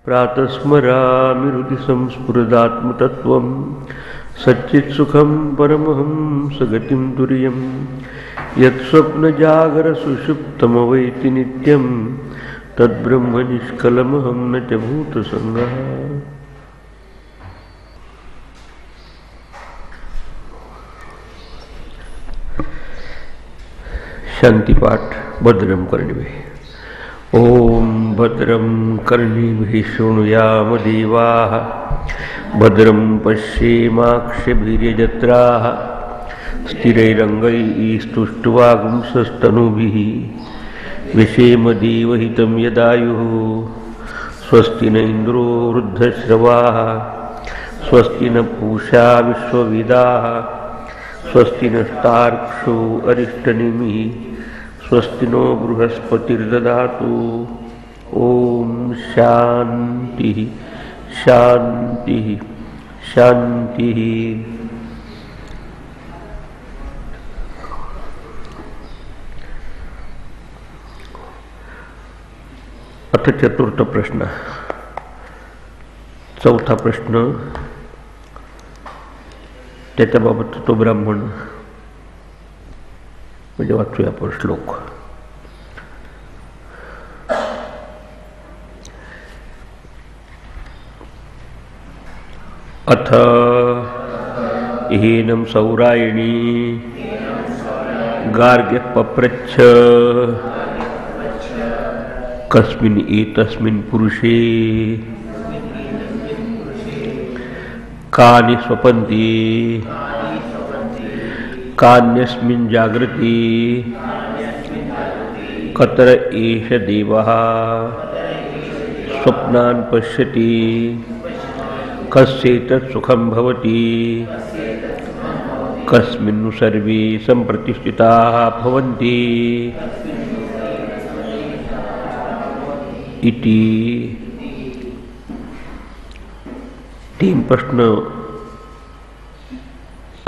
प्रातस्मरामि हृदि संस्फुरदात्मतत्त्वं सच्चित्सुखं परमहंसगतिं तुर्यं यत्स्वप्नजागरसुषुप्तमवैति नित्यं तद्ब्रह्म निष्कलमहं न च भूतसंगः। शांतिपाठ भद्रं कर्णिभिः। ओम भद्रं कर्णिभिः शृणुयाम देवाः भद्रं पश्येमाक्षभिर्यजत्राः स्थिरैरङ्गैस्तुष्ट्वागुंसस्तनूभिः विषेम देवहितं यदायुः। स्वस्ति न इन्द्रो वृद्धश्रवाः स्वस्ति न पूषा विश्ववेदाः स्वस्ति नस्तार्क्ष्यो अरिष्टनेमिः स्वस्ति नो बृहस्पतिर्दधातु। ओम शांति शांति शांति। अथ चतुर्थ प्रश्न। चौथा प्रश्न त्याच्याबाबत तो ब्राह्मण म्हणजे वाचूया आपण श्लोक। अथ हीनं सौरायणी गार्ग्यः पप्रच्छ कस्मिन् एतस्मिन् पुरुषे कानि स्वपन्ति कान्यस्मिन् जागृति कतर एष देवः स्वप्नान् पश्यति कस्यैतत् सुखं भवति कस्मिन्नु सर्वे सम्प्रतिष्ठिताः भवन्ति इति। तीन प्रश्न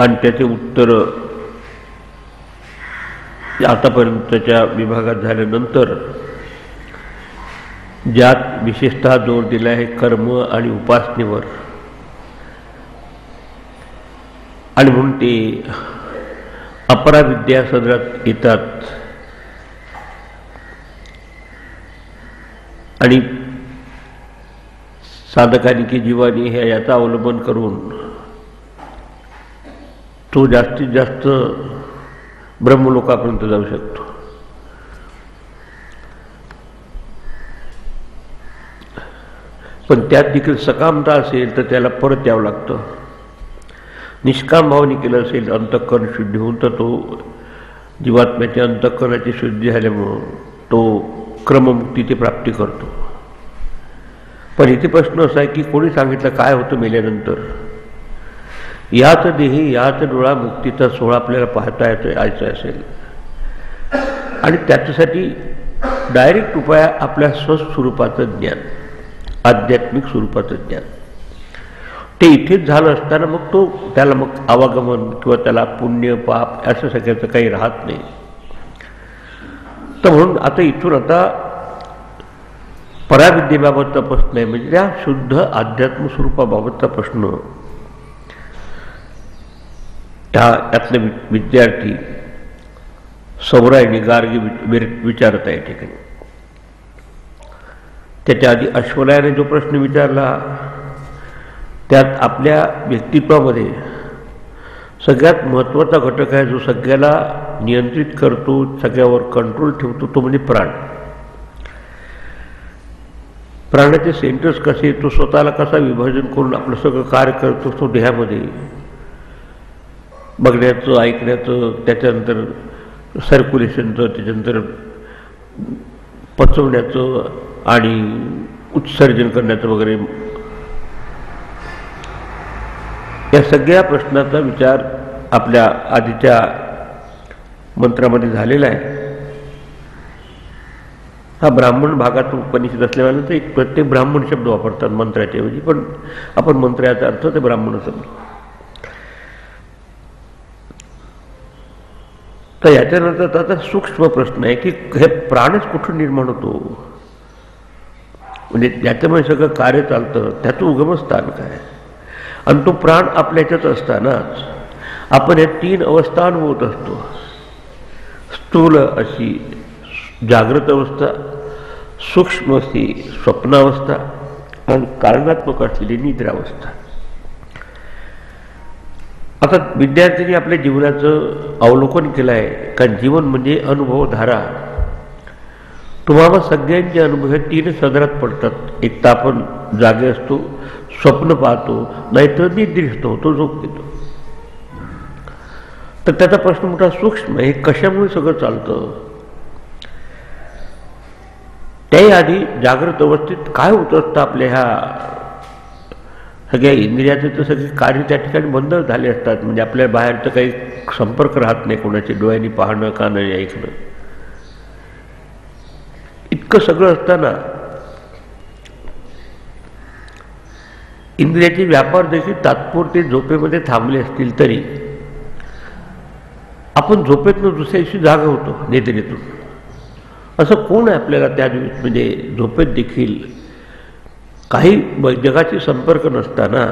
आणि त्याचे उत्तर आतापर्यंतच्या विभागात झाल्यानंतर ज्यात विशेषतः जोर दिला आहे कर्म आणि उपासनेवर, आणि म्हणून ते अपराविद्या सदरात येतात आणि साधकांनी की जीवानी हे याचा अवलंबन करून तो जास्तीत जास्त ब्रह्मलोकापर्यंत जाऊ शकतो। पण त्यात देखील सकामता असेल तर त्याला परत यावं लागतं। निष्काम भावने केलं असेल अंतःकरण शुद्धी होऊन तर तो जीवात्म्याच्या अंतःकरणाची शुद्धी झाल्यामुळं तो क्रममुक्तीची प्राप्ती करतो। पण इथे प्रश्न असा आहे की कोणी सांगितलं काय होतं मेल्यानंतर? याच देही याच डोळा मुक्तीचा सोहळा आपल्याला पाहता यायचा असेल आणि त्याच्यासाठी डायरेक्ट उपाय आपल्या स्वस्वरूपाचं ज्ञान, आध्यात्मिक स्वरूपाचं ज्ञान ते इथेच झालं असताना मग तो त्याला मग आवागमन किंवा त्याला पुण्य पाप असं सगळ्याचं काही राहत नाही। तर म्हणून आता इथून आता पराविद्येबाबतचा प्रश्न आहे, म्हणजे त्या शुद्ध आध्यात्म स्वरूपाबाबतचा प्रश्न त्यातले विद्यार्थी सौरायणी गार्गी विचारत आहे ठिकाणी। त्याच्या आधी अश्वलायाने जो प्रश्न विचारला त्यात आपल्या व्यक्तित्वामध्ये सगळ्यात महत्त्वाचा घटक आहे जो सगळ्याला नियंत्रित करतो, सगळ्यावर कंट्रोल ठेवतो, तो म्हणजे प्राण। प्राणाचे सेंटर्स कसे, तो स्वतःला कसा विभाजन करून आपलं सगळं कार्य करतो, तो देहामध्ये बघण्याचं, ऐकण्याचं, त्याच्यानंतर सर्क्युलेशनचं, त्याच्यानंतर पचवण्याचं आणि उत्सर्जन करण्याचं वगैरे, या सगळ्या प्रश्नाचा विचार आपल्या आधीच्या मंत्रामध्ये झालेला आहे। हा ब्राह्मण भागात उपनिषद असल्यामुळे तर एक प्रत्येक ब्राह्मण शब्द वापरतात मंत्राच्या ऐवजी, पण आपण मंत्र याचा अर्थ ते ब्राह्मण समजू। तर याच्यानंतर आता सूक्ष्म प्रश्न आहे की हे प्राणच कुठून निर्माण होतो? म्हणजे ज्याच्यामुळे सगळं कार्य चालतं त्याचं उगमस्थान काय, आणि तो प्राण आपल्या ह्याच्यात असतानाच आपण या 3 अवस्था अनुभवत असतो. स्थूल अशी जागृत अवस्था, सूक्ष्म अशी स्वप्नावस्था आणि कारणात्मक असलेली निद्रावस्था. आता विद्यार्थ्यांनी आपल्या जीवनाचं अवलोकन केलं आहे, कारण जीवन म्हणजे अनुभवधारा. तुम्हाला सगळ्यांचे अनुभव हे 3 सदरात पडतात. एक तर आपण जागे असतो, स्वप्न पाहतो, नाहीतर निद्रिस्त होतो, झोप घेतो. तर त्याचा प्रश्न मोठा सूक्ष्म आहे, हे कशामुळे सगळं चालतं. त्याही आधी जागृत अवस्थेत काय होत असतं, आपल्या ह्या सगळ्या इंद्रियाचे तर सगळे कार्य त्या ठिकाणी बंद झाले असतात. म्हणजे आपल्या बाहेरचं काही संपर्क राहत नाही, कोणाच्या डोळ्यांनी पाहणं, कानाने ऐकणं. इतकं सगळं असताना इंद्रियाचे व्यापार देखील तात्पुरते झोपेमध्ये थांबले असतील तरी आपण झोपेतनं दुसऱ्या दिवशी जागा होतो, निद्रेतून. असं कोण आहे आपल्याला त्या दिवशी, म्हणजे झोपेत देखील काही जगाशी संपर्क नसताना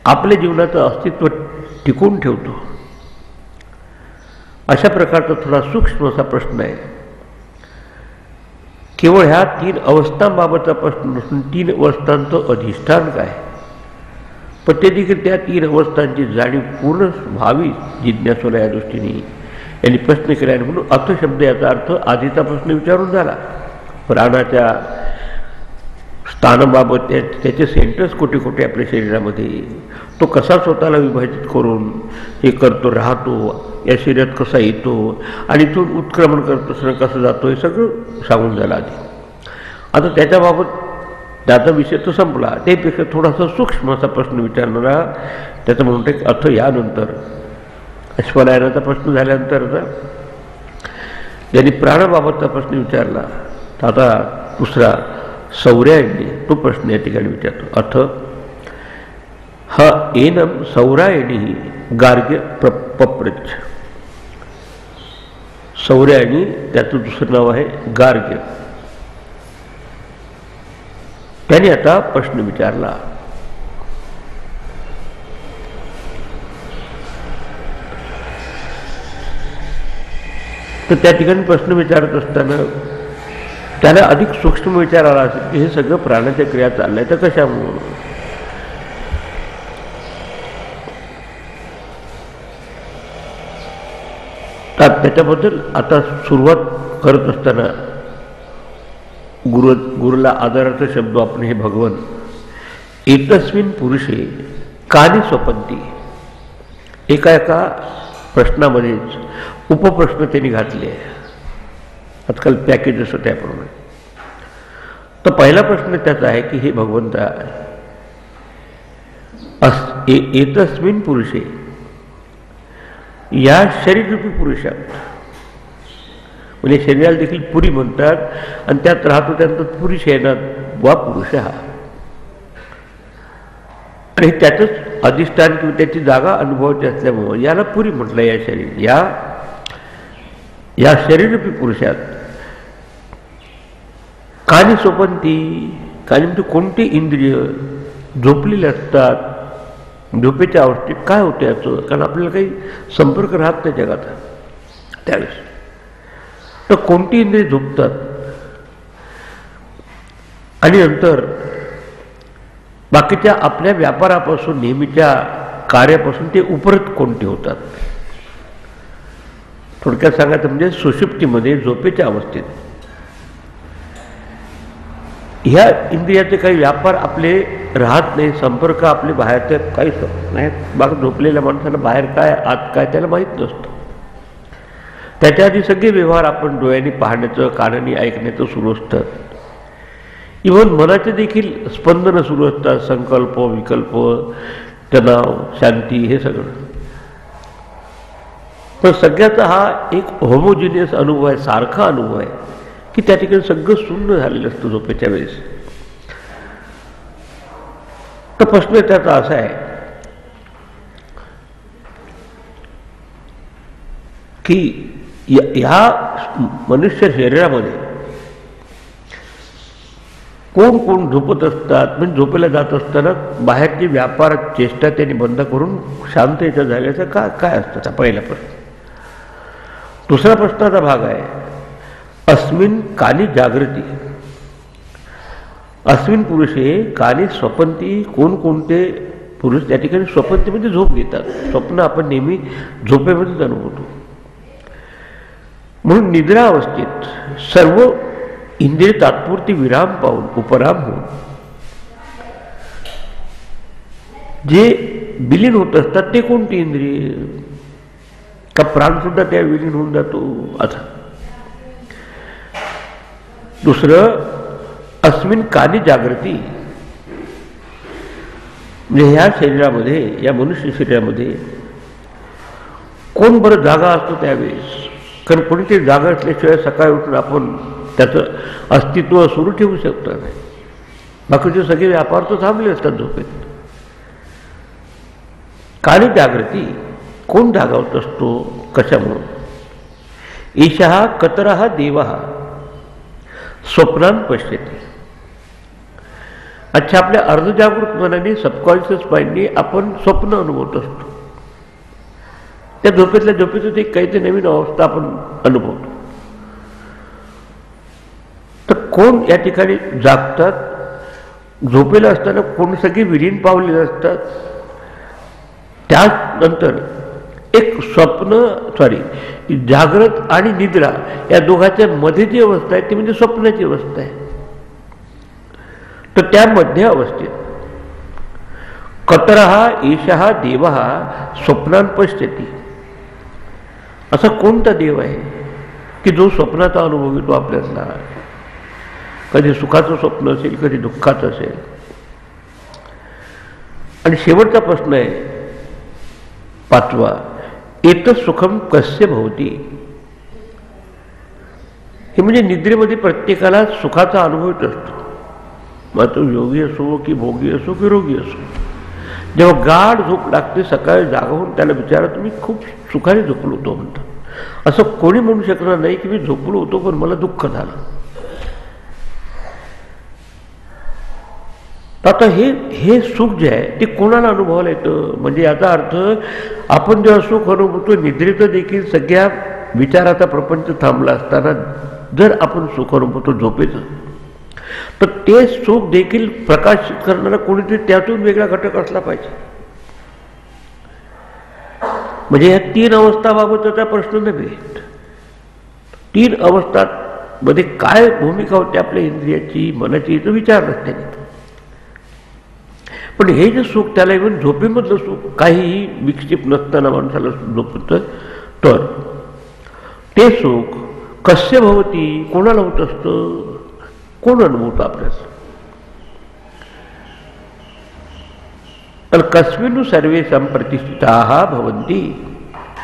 आपल्या जीवनाचं अस्तित्व टिकवून ठेवतो. अशा प्रकारचा थोडा सूक्ष्म असा प्रश्न आहे. केवळ ह्या 3 अवस्थांबाबतचा प्रश्न नसून 3 अवस्थांचं अधिष्ठान काय, पण ते देखील त्या 3 अवस्थांची जाणीव पूर्ण व्हावी जिज्ञासूला या दृष्टीने यांनी प्रश्न केला. आणि म्हणून अर्थशब्द याचा अर्थ आधीचा प्रश्न विचारून झाला. प्राणाच्या स्थानाबाबत त्याचे सेंटर्स कुठे कुठे आपल्या शरीरामध्ये, तो कसा स्वतःला विभाजित करून हे करतो राहतो, या शरीरात कसा येतो आणि तो उत्क्रमण करत असताना कसं जातो, हे सगळं सांगून झालं आधी. आता त्याच्याबाबत त्याचा विषय तो संपला. त्यापेक्षा थोडासा सूक्ष्म असा प्रश्न विचारणारा त्याचा म्हणतो एक अर्थ यानंतर अश्वलायनाचा प्रश्न झाल्यानंतर ज्यांनी प्राणाबाबतचा प्रश्न विचारला, तर आता दुसरा सौर्यायणी तो प्रश्न या ठिकाणी विचारतो. अर्थ हा एनम सौरायणी गार्ग्य पप्रच. सौर्यायणी त्याचं दुसरं नाव आहे गार्ग्य. त्याने आता प्रश्न विचारला. तर त्या ठिकाणी प्रश्न विचारत असताना त्याला अधिक सूक्ष्म विचार आला असेल की हे सगळं प्राणाच्या क्रिया चाललंय तर कशामुळं. त्याच्याबद्दल आता सुरुवात करत असताना गुरुला आदराचा शब्द आपण हे भगवन एतस्मिन पुरुषे कानि स्वपंती, एका प्रश्नामध्येच उपप्रश्न त्यांनी घातले. आजकाल पॅकेज असं त्याप्रमाणे. तर पहिला प्रश्न त्याचा आहे की हे भगवंता एतस्मिन पुरुषे, या शरीररूपी पुरुषात, म्हणजे शरीराला देखील पुरी म्हणतात आणि त्यात राहतो त्यानंतर पुरुष येणार वा पुरुष हा, आणि त्याचंच अधिष्ठान किंवा त्याची जागा अनुभवायची असल्यामुळं याला पुरी म्हटलं. या शरीर या शरीररूपी पुरुषात कानी स्वपंती, कानी म्हणजे कोणती इंद्रिय झोपलेले असतात. झोपेच्या अवस्थेत काय होतं याचं, कारण आपल्याला काही संपर्क राहत नाही जगाचा त्यावेळेस. तर कोणती इंद्रिय झोपतात आणि नंतर बाकीच्या आपल्या व्यापारापासून, नेहमीच्या कार्यापासून ते उपरत कोणते होतात. थोडक्यात सांगायचं म्हणजे सुषुप्तीमध्ये, झोपेच्या अवस्थेत ह्या इंद्रियाचे काही व्यापार आपले राहत नाही, संपर्क आपले बाहेरचे काहीच नाही. बाकी झोपलेल्या माणसाला बाहेर काय आत काय त्याला माहीत नसतं. त्याच्या आधी सगळे व्यवहार आपण डोळ्यांनी पाहण्याचं, कानाने ऐकण्याचं सुरू असतं. इव्हन मनाचे देखील स्पंदनं सुरू असतात, संकल्प, विकल्प, तणाव, शांती, हे सगळं. पण सगळ्याचा हा एक होमोजिनियस अनुभव आहे, सारखा अनुभव आहे की त्या ठिकाणी सगळं शून्य झालेलं असतं झोपेच्या वेळेस. तर प्रश्न त्याचा असा आहे की या मनुष्य शरीरामध्ये कोण कोण झोपत असतात, म्हणजे झोपेला जात असताना बाहेरची व्यापार चेष्टा त्यांनी बंद करून शांततेच्या जागेचा काय असतं, पहिला प्रश्न. दुसरा प्रश्नाचा भाग आहे अस्मिन काली जागृती. अस्मिन पुरुषे काली स्वपंती. कोणकोणते पुरुष त्या ठिकाणी स्वपंतीमध्ये झोप घेतात. स्वप्न आपण नेहमी झोपेमध्येच अनुभवतो. म्हणून निद्रा अवस्थेत सर्व इंद्रिय तात्पुरती विराम पाहून उपराम होऊन जे विलीन होत असतात ते कोणती इंद्रिय, का प्राण सुद्धा त्या विलीन होऊन जातो. आता दुसरं अस्मिन काली जागृती, म्हणजे ह्या शरीरामध्ये, या मनुष्य शरीरामध्ये कोण बरं जागा असतो त्यावेळेस. कारण कोणीतरी जागा असल्याशिवाय सकाळी उठून आपण त्याचं अस्तित्व सुरू ठेवू शकतो नाही. बाकीचे सगळे व्यापार तो थांबले असतात झोपेत. काली जागृती, कोण जागा होत असतो, कशामुळं. ईशः कतरः देवः स्वप्नान पश्यति. अच्छा, आपल्या अर्धजागृत मनाने, सबकॉन्शियस माइंडने आपण स्वप्न अनुभवत असतो. त्या झोपेतल्या झोपेतच एक काहीतरी नवीन अवस्था आपण अनुभवतो. तर कोण या ठिकाणी जागतात, झोपेला असताना कोण सगळी विलीन पावलेली असतात. त्यानंतर एक जागृत आणि निद्रा या दोघांच्या मध्ये जी अवस्था आहे ती म्हणजे स्वप्नाची अवस्था आहे. तर त्या मध्य अवस्थेत कतरः ईशः देवः स्वप्नान पश्यति. असा कोणता देव आहे की जो स्वप्नाचा अनुभव घेतो आपल्याला. कधी सुखाचं स्वप्न असेल, कधी दुःखाचं असेल. आणि शेवटचा प्रश्न आहे पाचवा, एतत् सुखम कस्य भवती. हे म्हणजे निद्रेमध्ये प्रत्येकाला सुखाचा अनुभव येत असतो. मग तो योगी असो की भोगी असो की रोगी असो. जेव्हा गाढ झोप लागते, सकाळी जागा होऊन त्याला विचारा तुम्ही खूप सुखाने झोपलो होतो म्हणतो. असं कोणी म्हणू शकणार नाही की मी झोपलो होतो पण मला दुःख झालं. आता हे सुख जे आहे ते कोणाला अनुभवायला येतं. म्हणजे याचा अर्थ आपण जेव्हा सुख अनुभवतो, निद्रेचं देखील सगळ्या विचाराचा प्रपंच थांबला असताना जर आपण सुख अनुभवतो झोपेचं, तर ते सुख देखील प्रकाशित करणारा कोणीतरी त्यातून वेगळा घटक असला पाहिजे. म्हणजे या तीन अवस्थाबाबतचा प्रश्न नव्हे. तीन अवस्थांमध्ये काय भूमिका होती आपल्या इंद्रियाची, मनाची, याचा विचार नसते. पण हे जे सुख, त्याला इव्हन झोपेमधलं सुख, काहीही विक्षेप नसताना माणसाला झोपतं, तर ते सुख कस्य भवती, कोणाला होत असतं, कोण अनुभवतं आपल्याला. तर कस्मिन् सर्वेषां प्रतिष्ठिताः भवन्ति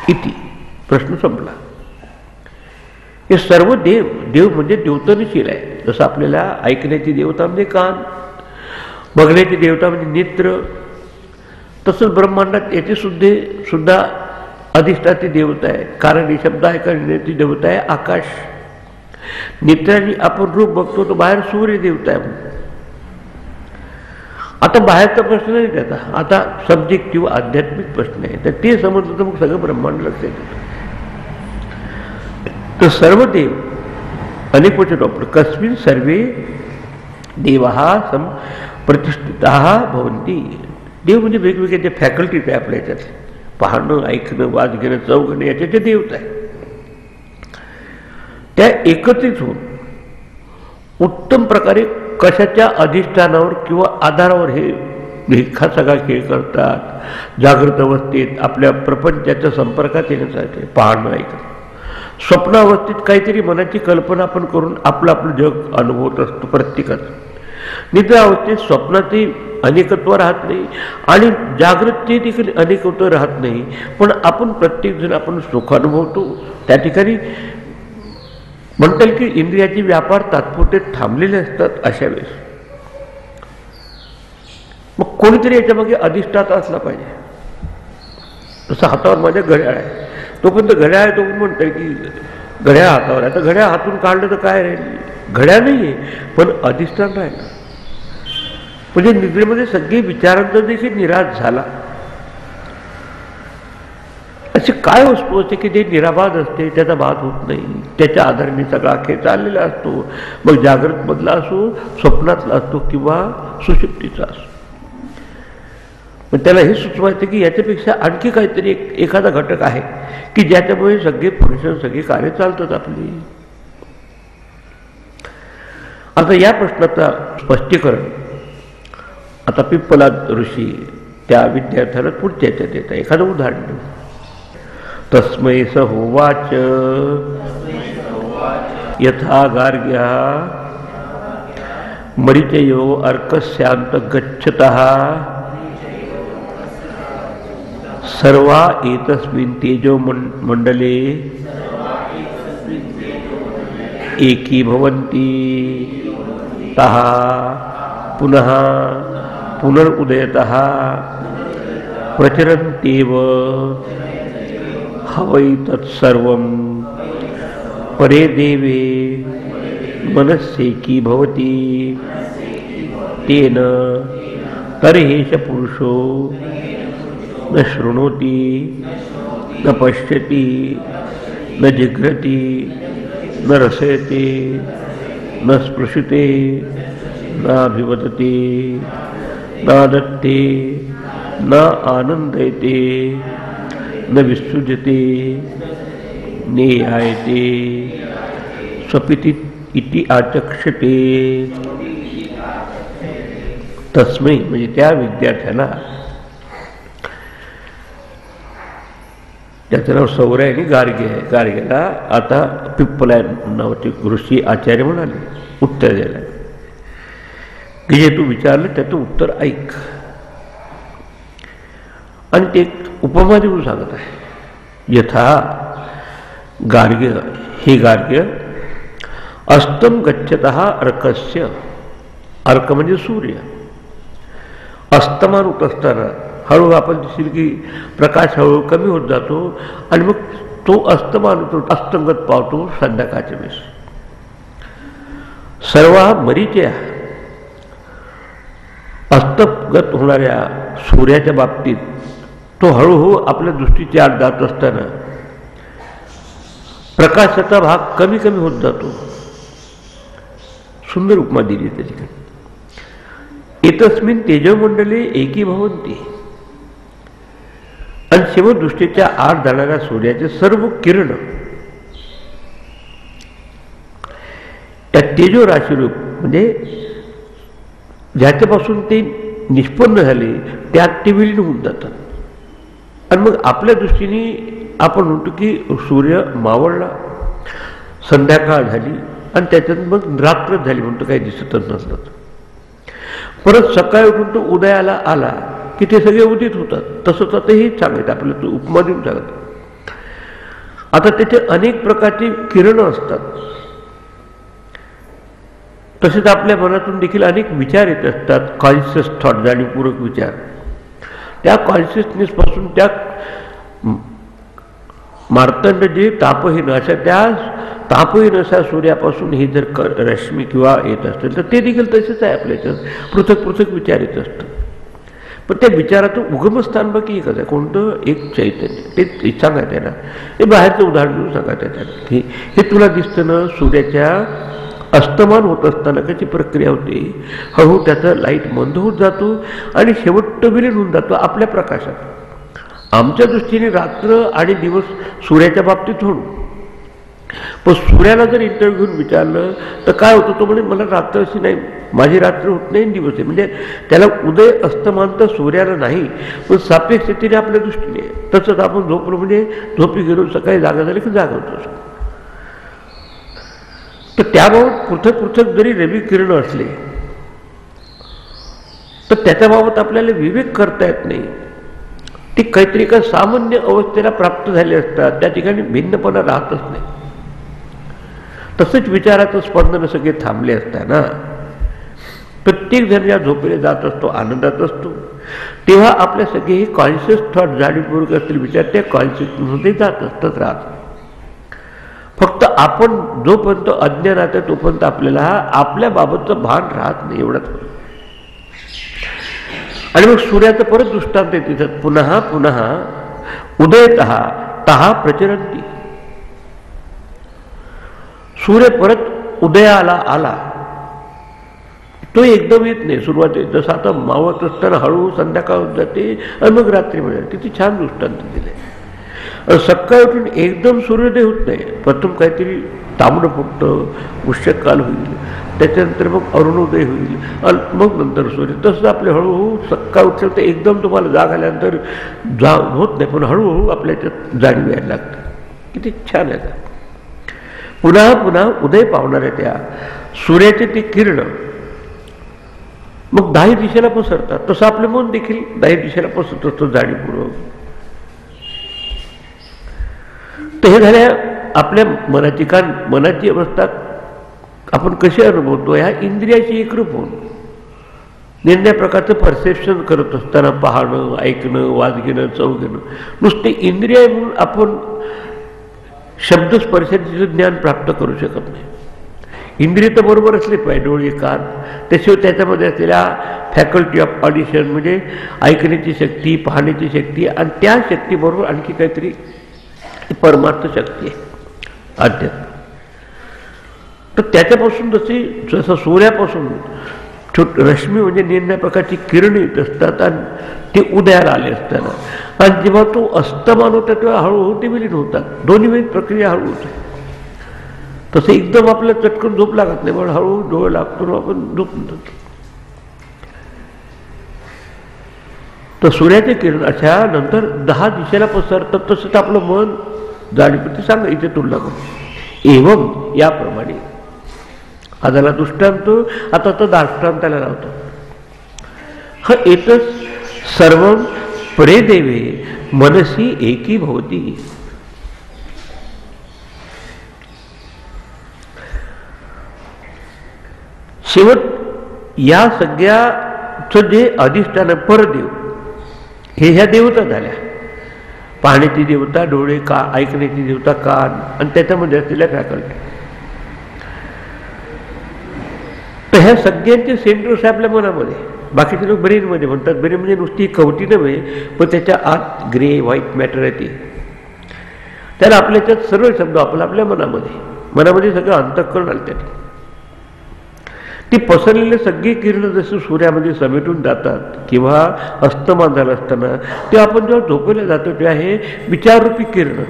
इति प्रश्न संपला. हे सर्व देव म्हणजे द्योतनशील आहे. जसं आपल्याला ऐकण्याची देवता म्हणजे कान, बघण्याची देवता म्हणजे नेत्र, तसंच ब्रह्मांडात याची सुद्धा अधिष्ठाती देवता आहे. कारण हे शब्द ऐकण्याची देवता आहे आकाश. नेत्रांनी आपण रूप बघतो तो बाहेर सूर्य देवता आहे. आता बाहेरचा प्रश्न नाही त्याचा, आता सब्जेक्टिव्ह आध्यात्मिक प्रश्न आहे. तर ते समजलं तर मग सगळं ब्रह्मांड लक्षात येतं. तर सर्व देव अनेक वचन वापर. कस्मिन् सर्वे देवाः प्रतिष्ठिताः भवन्ति. देव म्हणजे वेगवेगळे जे फॅकल्टीज आहे आपल्या याच्यात, पाहणं, ऐकणं, वाज घेणं, चव घेणं, याच्या देवता आहे. त्या एकत्रित होऊन उत्तम प्रकारे कशाच्या अधिष्ठानावर किंवा आधारावर हे सगळा खेळ करतात. जागृत अवस्थेत आपल्या प्रपंचाच्या संपर्कात येण्यासाठी पाहणं, ऐकणं. स्वप्नावस्थेत काहीतरी मनाची कल्पना आपण करून आपलं आपलं जग अनुभवत असतो प्रत्येकाचं. निद्रा अवस्थेत स्वप्नाचे अनेकत्व राहत नाही आणि जागृतचे देखील अनेकत्व राहत नाही. पण आपण प्रत्येकजण आपण सुख अनुभवतो. त्या ठिकाणी म्हणता येईल की इंद्रियाचे व्यापार तात्पुरते थांबलेले असतात. अशा वेळेस मग कोणीतरी याच्यामागे अधिष्ठाता असला पाहिजे. जसं हातावर माझ्या घड्याळ आहे, तोपर्यंत घड्याळ आहे, तो म्हणतोय की घड्याळ हातावर आहे. तर घड्याळ हातून काढलं तर काय राहील, घड्याळ नाही आहे पण अधिष्ठान राहिलं. म्हणजे निद्रेमध्ये सगळे विचारांचा देखील निराश झाला. अशी काय वस्तू असते की जे निराबाध असते, त्याचा बाध होत नाही, त्याच्या आधाराने सगळा खेळ चाललेला असतो. मग जागृत मधला असो, स्वप्नातला असतो किंवा सुषुप्तीचा असो. पण त्याला हे सुचवायचं की याच्यापेक्षा आणखी काहीतरी एखादा घटक आहे की ज्याच्यामुळे सगळे फंक्शन, सगळी कार्य चालतात आपली. आता या प्रश्नाचा स्पष्टीकरण आता पिप्पलाद ऋषी त्या विद्यार्थ्याला पुढच्या याच्यात देतात. एखादं उदाहरण देऊ. तस्मै स होवाच यथा गार्ग्या मरीचयो अर्कस्यांत गच्छतः सर्वा एतस्मिन् तेजो मंडले एकीभवन्ति तः पुनः पुनरुदयतः प्रचरन्त्येव हवै तत्सर्वं परे देवे मनस्सेकी भवति तेन तर्हेष पुरुषो न शृणोति न पश्यति न जिघ्रति न रसयते न स्पृशते नाभिवदते नादत्ते न आनन्दयते न विसृजते नेयायते स्वपिति इति आचक्षते. तस्मै म्हणजे त्या विद्यार्थ्याला, त्याचं नाव सौर्य आणि गार्गे आहे. गार्गेला आता पिप्पला नावाचे ऋषी आचार्य म्हणाले उत्तर द्यायला की जे तू विचारलं त्याचं उत्तर ऐक. आणि ते उपमा देऊन सांगत आहे. यथा गार्ग्य, हे गार्ग्य अस्तम गच्छतः अर्कस्य, अर्क म्हणजे सूर्य, अस्तमान होत असताना हळूहळू आपण दिसेल की प्रकाश हळूहळू कमी होत जातो आणि मग तो अस्तमान होतो, अस्तंगत पावतो संध्याकाळच्या वेळेस. सर्व मरीच्या अस्तगत होणाऱ्या सूर्याच्या बाबतीत तो हळूहळू आपल्या दृष्टीच्या आड जात असताना प्रकाशाचा भाग कमी कमी होत जातो. सुंदर उपमा दिली त्या ठिकाणी. एतस्मिन् तेजोमंडले एकीभवन्ति, आणि शिवदृष्टीच्या आड जाणाऱ्या सूर्याचे सर्व किरण त्या तेजो राशीरूप म्हणजे ज्याच्यापासून ते निष्पन्न झाले त्यात ते विलीन होऊन जातात. आणि मग आपल्या दृष्टीने आपण म्हणतो की सूर्य मावळला, संध्याकाळ झाली आणि त्याच्यात मग रात्र झाली म्हणतो, काही दिसतच नसतं. परत सकाळी उठून तो उदयाला आला की ते सगळे उदित होतात. तसंच आता हेच सांगायचं आपल्याला, तो उपमा देऊन सांगत. आता त्याचे अनेक प्रकारची किरणं असतात. तसेच आपल्या मनातून देखील अनेक विचार येत असतात, कॉन्शियस थॉट, जाणीवपूर्वक विचार. त्या कॉन्शियसनेसपासून त्या मार्तंड जे तापहीन अशा त्या तापहीन अशा सूर्यापासून हे जर रश्मी किंवा येत असतील तर ते देखील तसेच आहे. आपल्याच्यात पृथक पृथक विचार येत असतात. पण त्या विचाराचं उगमस्थान बाकी एकच आहे. कोणतं? एक चैतन्य. ते सांगायचं आहे ना, हे बाहेरचं उदाहरण देऊन सांगायचं आहे त्याला की हे तुला दिसतं ना, सूर्याच्या अस्तमान होत असताना कशी प्रक्रिया होते, हळूहळू त्याचा लाईट मंद होत जातो आणि शेवट विलीन होऊन जातो आपल्या प्रकाशात. आमच्या दृष्टीने रात्र आणि दिवस सूर्याच्या बाबतीत होणं. पण सूर्याला जर इंटरव्ह्यू घेऊन विचारलं तर काय होतं, तो म्हणजे मला रात्र अशी नाही, माझी रात्र होत नाही, दिवस आहे. म्हणजे त्याला उदय अस्तमान तर सूर्याला नाही, पण सापेक्ष स्थितीने आपल्या दृष्टीने. तसंच आपण झोपलो म्हणजे झोपी गेलो, सकाळी जागा झाली की जागा होतो. तर त्याबाबत पृथक पृथक जरी रवी किरण असले तर त्याच्याबाबत आपल्याला विवेक करता येत नाही. ती काहीतरी एका सामान्य अवस्थेला प्राप्त झाले असतात, त्या ठिकाणी भिन्नपणा राहतच नाही. तसंच विचाराचं स्पंदन सगळे थांबले असताना प्रत्येक जण या झोपेला जात असतो, आनंदात असतो, तेव्हा आपल्या सगळे हे कॉन्शियस थॉट, जाणीवपूर्वक असलेले विचार त्या कॉन्शियसमध्ये जात असतात, राहतात. फक्त आपण जोपर्यंत अज्ञानात आहे तोपर्यंत आपल्याला आपल्या बाबतचं भान राहत नाही, एवढंच. आणि मग सूर्याचं परत दृष्टांत आहे तिथं, पुन्हा पुन्हा उदयतः तहा प्रचरंती. सूर्य परत उदयाला आला, तो एकदम येत नाही. सुरुवातीत जसं आता मावत असताना हळूहळू संध्याकाळ होत जाते आणि मग रात्री मिळेल. किती छान दृष्टांत दिले. सकाळी उठून एकदम सूर्योदय होत नाही. प्रथम काहीतरी तांबडं फुटतं, उष्यकाल होईल, त्याच्यानंतर मग अरुणोदय होईल, मग नंतर सूर्य. तसं आपले हळूहळू सकाळ उठलं तर एकदम तुम्हाला जाग आल्यानंतर होत नाही, पण हळूहळू आपल्या याच्यात जाणीव यायला लागते. किती छान आहे. पुन्हा पुन्हा उदय पावणाऱ्या त्या सूर्याचे ते किरण मग 10 दिशेला पसरतात. तसं आपलं मन देखील 10 दिशेला पसरत असतं जाणीवपूर्वक. तर हे झाल्या आपल्या मनाची. कारण मनाची अवस्था आपण कशी अनुभवतो, ह्या इंद्रियाची एकरूप होऊन निर्णय प्रकारचं परसेप्शन करत असताना पाहणं, ऐकणं, वाज घेणं, चव घेणं, नुसते इंद्रिय म्हणून आपण शब्दस्पर्शाचे ज्ञान प्राप्त करू शकत नाही. इंद्रिय तर बरोबर असले पाहिजे, डोळे, कान, त्याशिवाय त्याच्यामध्ये असलेल्या फॅकल्टी ऑफ ऑडिशन म्हणजे ऐकण्याची शक्ती, पाहण्याची शक्ती, आणि त्या शक्तीबरोबर आणखी काहीतरी परमार्थ शक्ती आहे, अध्यात्म. तर त्याच्यापासून जसं सूर्यापासून रश्मी म्हणजे निर्णय प्रकारची किरण येत असतात आणि ते उदयाला आले असताना, आणि जेव्हा तो अस्तमान होता तेव्हा हळूहळू ते विलीन होतात. दोन्ही वेळी प्रक्रिया हळू होते. तसं एकदम आपल्याला चटकन झोप लागत नाही, पण हळूहळू डोळे लागतो, आपण झोपून जातो. तर सूर्याचे किरण अशा नंतर 10 दिशेला पसरतात. तसंच आपलं मन जाणीवते सांगा इथे तुलना करू. एवम याप्रमाणे हा झाला दृष्टांत. आता तो दाष्टांताला लावतो. हा एतच सर्व परे देवे मनसी एकी भवती. शेवट या सगळ्याचं जे अधिष्ठान परदेव, हे ह्या देवता झाल्या. पाहण्याची देवता डोळे, ऐकण्याची देवता कान, आणि त्याच्यामध्ये असलेल्या फॅकल्टी. तर ह्या सगळ्यांचे सेंटर्स आहे आपल्या मनामध्ये. बाकीचे लोक ब्रेनमध्ये म्हणतात. ब्रेन म्हणजे नुसती कवटी नव्हे, पण त्याच्या आत ग्रे व्हाईट मॅटर आहे ते. त्याला आपल्याच्यात सर्व शब्द आपल्या मनामध्ये सगळं अंतःकरण आलं. त्याने ती पसरलेले सगळी किरण जसं सूर्यामध्ये समेटून जातात किंवा अस्तमान झालं असताना, ते आपण जेव्हा झोपवल्या जातो तेव्हा हे विचाररूपी किरण,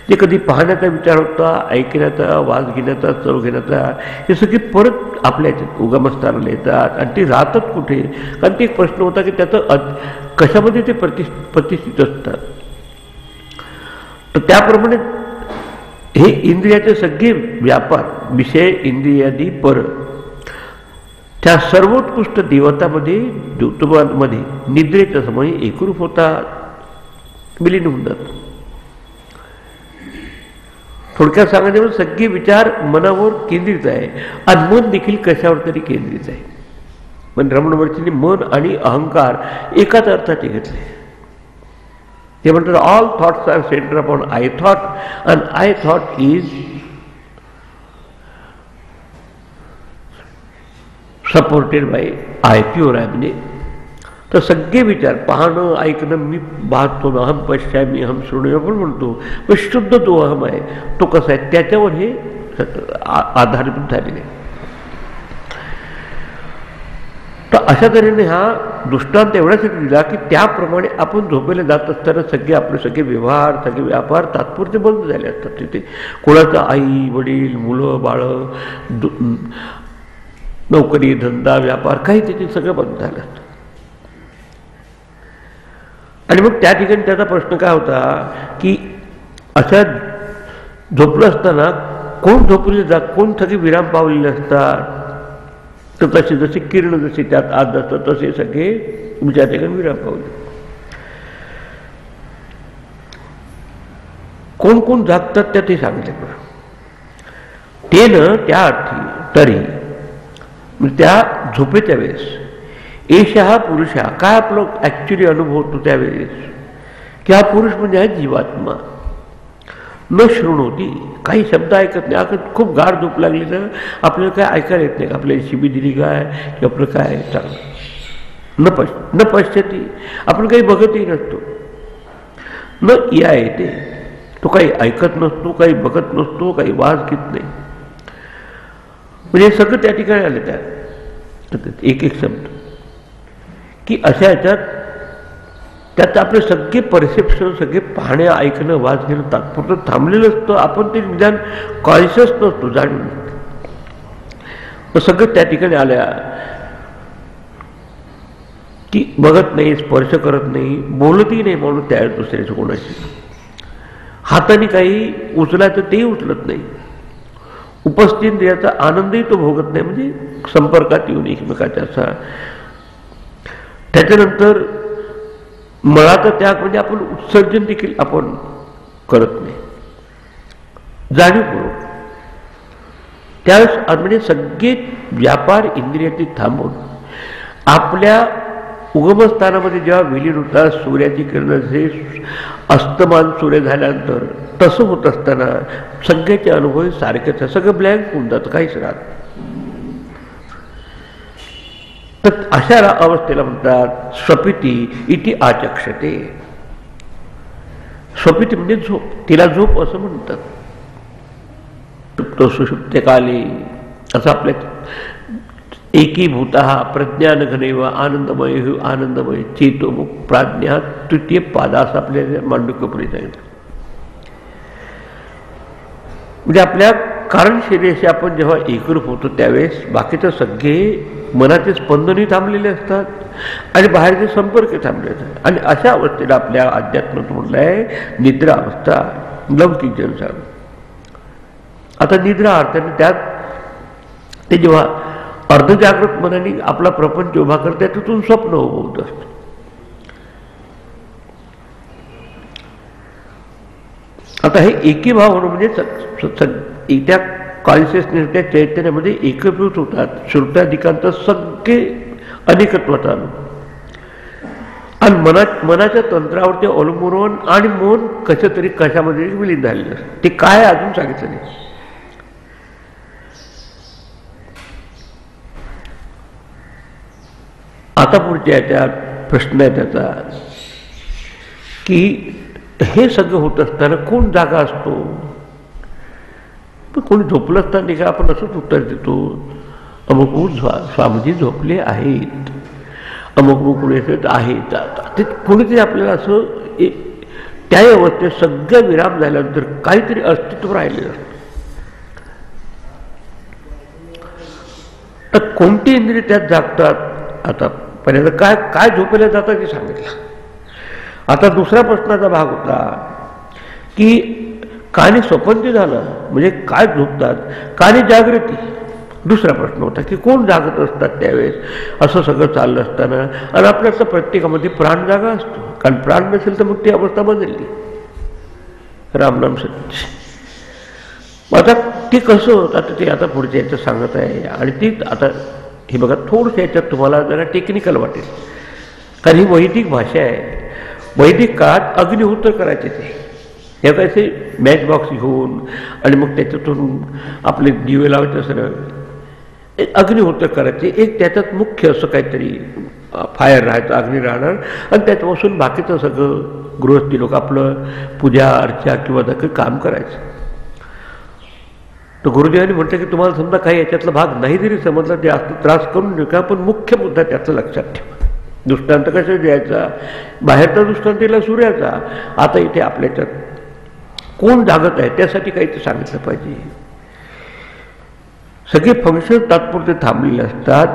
जे कधी पाहण्याचा विचार होता, ऐकण्याचा, वास घेण्याचा, चव घेण्याचा, हे सगळे परत आपल्या उगमस्थानाला येतात. आणि ते राहतात कुठे? कारण ते एक प्रश्न होता की त्याचं कशामध्ये ते प्रतिष्ठित असतात. तर त्याप्रमाणे हे इंद्रियाचे सगळे व्यापार, विषय, इंद्रियादी, पर, त्या सर्वोत्कृष्ट देवतामध्ये, ज्योतिर्मध्ये निद्रेच्या समयी एकरूप होतात, विलीन होऊन जातात. थोडक्यात सांगायचं म्हणजे सगळे विचार मनावर केंद्रित आहे, आणि मन देखील कशावर तरी केंद्रित आहे. पण रमण महर्षींनी मन आणि अहंकार एकाच अर्थाचे घेतले. ते म्हणतात all thoughts are centre upon I thought, and I thought is supported by I, pure I. म्हणजे तर सगळे विचार, पाहणं, ऐकणं, मी पाहतो, अहम पश्यामी, अहम शृणू आपण म्हणतो, पण शुद्ध जो अहम आहे तो कसा आहे त्याच्यावर हे आधारित झालेले. तर अशा तऱ्हेने हा दृष्टांत एवढ्यासाठी दिला की त्याप्रमाणे आपण झोपेला जात असताना सगळे आपले सगळे व्यवहार, सगळे व्यापार तात्पुरते बंद झाले असतात. तिथे कोणाचं आई, वडील, मुलं, बाळं, नोकरी, धंदा, व्यापार, काही त्याचे सगळं बंद झालं असतं. आणि मग त्या ठिकाणी त्याचा प्रश्न काय होता की अशा झोपलं असताना कोण झोपलेले जात, कोण सगळे विराम पावलेले असतात. तर तसे जसे किरण जसे त्यात आत जातात तसे सगळे तुमच्या ठिकाणी विराम पावले. कोण कोण जागतात त्या ते सांगितले. ते न त्या अर्थी तरी त्या झोपेच्या वेळेस एषा पुरुषा, काय आपलं ॲक्च्युली अनुभव होतो त्यावेळेस की हा पुरुष म्हणजे आहे जीवात्मा. न शृणवती, काही शब्द ऐकत नाही. खूप गाढ झोप लागली तर आपल्याला काय ऐकायला येत नाही. आपल्या शिबी दिली काय की आपलं काय चांगलं. न पश्यती, आपण काही बघतही नसतो. न या येते, तो काही ऐकत नसतो, काही बघत नसतो, काही वास घेत नाही. म्हणजे सगळं त्या ठिकाणी आलं त्यात एक एक शब्द की अशा ह्याच्यात त्यात आपले सगळे परसेप्शन, सगळे पाहणे, ऐकणं, वास घेणं तात्पुरतं थांबलेलं असतं. आपण ते निदान कॉन्शियस नसतो, जाणून सगळं त्या ठिकाणी आल्या की बघत नाही, स्पर्श करत नाही, बोलतही नाही म्हणून त्या दुसऱ्याच्या कोणाशी. हाताने काही उचलायचं तेही उचलत नाही. उपस्थित याचा आनंदही तो भोगत नाही, म्हणजे संपर्कात येऊन एकमेकाच्या असा. त्याच्यानंतर मळाचा त्याग म्हणजे आपण उत्सर्जन देखील आपण करत नाही, जाणीवपूर्वक. त्यावेळेस म्हणजे सगळे व्यापार इंद्रियाची थांबवून आपल्या उगमस्थानामध्ये जेव्हा विलीन होतात, सूर्याची किरण जे अस्तमान सूर्य झाल्यानंतर तसं होत असताना सगळ्याचे अनुभव सारखेच, सगळं ब्लँक होऊन जातं, काहीच राहत. तर अशा अवस्थेला म्हणतात स्वपिती इति आचक्षते. स्वपिती म्हणजे झोप, तिला झोप असं म्हणतात. तो सुषुप्त काली असं आपल्या एकीभूत प्रज्ञान घनैव आनंदमय आनंदमय चेतोमुख प्राज्ञा तृतीय पादा असं आपल्या मांडुक्यपुरी सांगितलं. म्हणजे आपल्या कारण शरीराशी आपण जेव्हा एकरूप होतो त्यावेळेस बाकीचे सगळे मनाचे स्पंदनही थांबलेले असतात आणि बाहेरचे संपर्क थांबले असतात. आणि अशा अवस्थेला आपल्या अध्यात्मात म्हटलं आहे निद्रा अवस्था, लौकिक जनसार. आता निद्रा अर्थाने त्यात ते जेव्हा अर्धजागृत मनाने आपला प्रपंच उभा करते तिथून स्वप्न उभवत असतं. आता हे एकी भाव होणं म्हणजे त्या कॉन्शियसनेस त्या चैतन्यामध्ये एकत्रित होतात. श्रुताधिकांत सगळे अनेकत्वाचा आणि मनाच्या तंत्रावरती अवलंबून आणि मन कसं तरी कशामध्ये विलीन झालेलं असतं. ते काय अजून सांगितलं नाही. आता पुढच्या याच्यात प्रश्न आहे त्याचा की हे सगळं होत असताना कोण जागा असतो. पण कोणी झोपलं असताना का आपण असंच उत्तर देतो, अमुक स्वामीजी झोपले आहेत, अमुक कोणी आहेत. ते कोणीतरी आपल्याला असं त्या अवस्थेत सगळं विराम झाल्यानंतर काहीतरी अस्तित्व राहिलेलं असतं. तर कोणती इंद्रिय त्यात जागतात. आता पहिल्यांदा काय काय झोपल्या जातात ते सांगितलं. आता दुसऱ्या प्रश्नाचा भाग होता की कानी स्वप्न झालं म्हणजे काय झोपतात, कानी जागृती. दुसरा प्रश्न होता की कोण जागत असतात त्यावेळेस. असं सगळं चाललं असताना आणि आपल्याला प्रत्येकामध्ये प्राण जागा असतो, कारण प्राण नसेल तर मग ती अवस्था बदलली. रामनाम सत्य. आता ते कसं होतं आता ते आता पुढच्या याच्यात सांगत आहे. आणि ती आता हे बघा थोडंसं याच्यात तुम्हाला जरा टेक्निकल वाटेल, कारण ही वैदिक भाषा आहे. वैदिक काळात अग्निहोत्र करायचे ते कसे मॅच बॉक्स घेऊन आणि मग त्याच्यातून आपले दिवे लावायचे असं अग्निहोत्र करायचे. एक त्याच्यात मुख्य असं काहीतरी फायर राहायचं, अग्नी राहणार आणि त्याच्यापासून बाकीचं सगळं गृहस्थी लोक आपलं पूजा अर्चा किंवा काही काम करायचं. तर गुरुदेवांनी म्हटलं की तुम्हाला समजा काही याच्यातला भाग नाही जरी समजला ते जास्त त्रास करून नका, पण मुख्य मुद्दा त्याचं लक्षात ठेवा. दृष्टांत कसा द्यायचा, बाहेरचा दृष्टांत दिला सूर्याचा. आता इथे आपल्याच्यात कोण जागत आहे त्यासाठी काही ते सांगितलं पाहिजे. सगळे फंक्शन तात्पुरते थांबलेले असतात.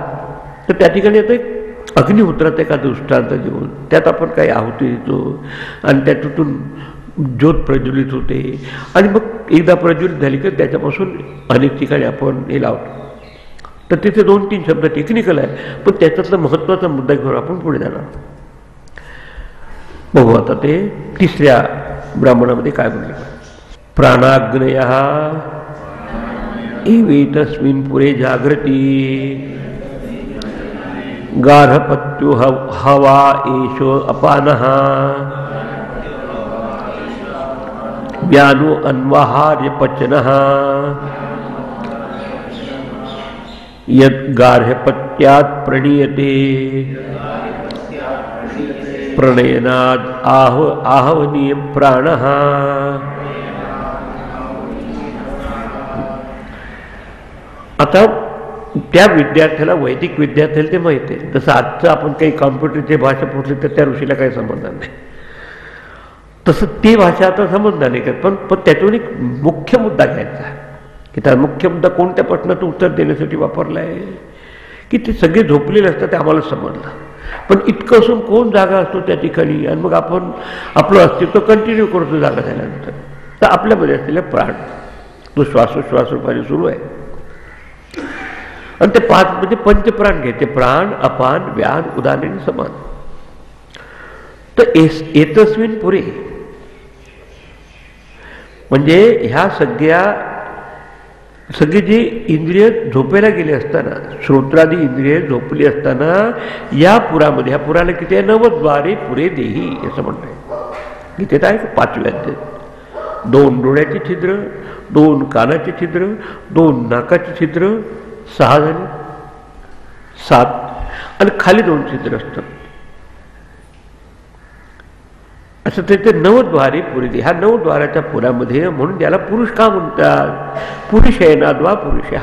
तर त्या ठिकाणी आता एक अग्निहोत्रात एका दृष्टांत देऊन त्यात आपण काही आहुती देतो आणि त्यातून ज्योत प्रज्वलित होते आणि मग एकदा प्रज्वलित झाली की त्याच्यापासून अनेक ठिकाणी आपण हे लावतो. तर तिथे 2-3 शब्द टेक्निकल आहे, पण त्याच्यातला महत्त्वाचा मुद्दा घेऊन आपण पुढे जाणार. बघू आता ते तिसऱ्या ब्राह्मणामध्ये काय म्हणले. प्राणाग्नयः एवेतस्मिन् पुरे जागृती गार्हपत्यो हवा एषो अपानः व्यानो अन्वाहार्य पचनः यद गार्हपत्यात् प्रणीयते प्रणयनाद आहवनीय प्राणः। आता त्या विद्यार्थ्याला, वैदिक विद्यार्थ्याला ते माहिती आहे, जसं आजचं आपण काही कॉम्प्युटरची भाषा पोचली तर त्या ऋषीला काही समजणार नाही, तसं ती भाषा आता समजणार नाही. पण त्यातून एक मुख्य मुद्दा घ्यायचा की त्या मुख्य मुद्दा कोणत्या प्रश्नाचं उत्तर देण्यासाठी वापरला आहे की ते सगळे झोपलेले असतात ते आम्हाला समजलं, पण इतकं असून कोण जागा असतो त्या ठिकाणी, आणि मग आपण आपलं अस्तित्व कंटिन्यू करतो जागा झाल्यानंतर. तर आपल्यामध्ये असलेला प्राण तो श्वासोश्वास रूपाने सुरू आहे, आणि ते 5 म्हणजे पंचप्राण घ्यायचे, प्राण, अपान, व्यान, उदान आणि समान. तर एतस्मिन पुरे म्हणजे ह्या सगळी जी इंद्रिय झोपेला गेली असताना, श्रोत्रादी इंद्रिय झोपली असताना या पुरामध्ये, ह्या पुराला किती आहे, 90 पुरे देही असं म्हणणं आहे. गीतेत आहे 5व्या अध्यायात 2 डोळ्याची छिद्र, 2 कानाची छिद्र, 2 नाकाची छिद्र, 6 झाली, 7, आणि खाली 2 छिद्र असतात. असं ते 9 पुरी दे. ह्या 9 पुरामध्ये, म्हणून त्याला पुरुष का म्हणतात, पुरुषेनाद्वा पुरुष.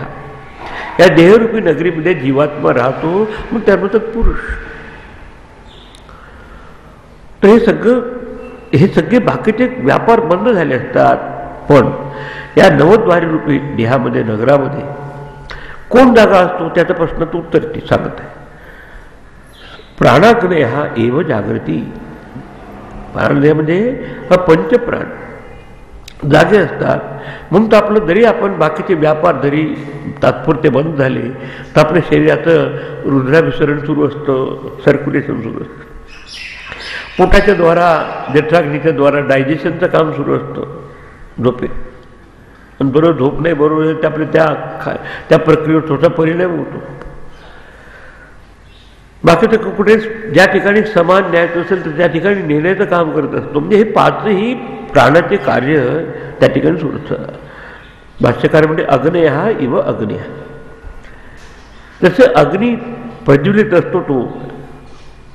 या देहरूपी नगरीमध्ये जीवात्मा राहतो, मग त्या म्हणतात पुरुष. तर हे सगळे बाकीचे व्यापार बंद झाले असतात, पण या 9 रूपी देहामध्ये, नगरामध्ये कोण जागा असतो त्याचा प्रश्नाचं उत्तर ती सांगत आहे. प्राणाग्नय हा एव जागृती. प्राणाग्नय म्हणजे हा पंचप्राण जागे असतात, म्हणून तर आपलं जरी आपण बाकीचे व्यापार जरी तात्पुरते बंद झाले तर आपल्या शरीराचं रुद्राभिसरण सुरू असतं, सर्क्युलेशन सुरू असतं, पोटाच्या द्वारा, जठराग्नीच्या द्वारा डायजेशनचं काम सुरू असतं झोपेत. आणि बरोबर झोप नाही, बरोबर ते आपल्या त्या प्रक्रियेवर थोडा परिणाम होतो. बाकी तर कुठे ज्या ठिकाणी समान न्यायचं असेल तर त्या ठिकाणी नेण्याचं काम करत असतो. म्हणजे हे 5ही प्राणाचे कार्य त्या ठिकाणी सुरू असतं. भाष्यकार म्हणजे अग्नय हा इव अग्नी. जसं अग्नी प्रज्वलित असतो तो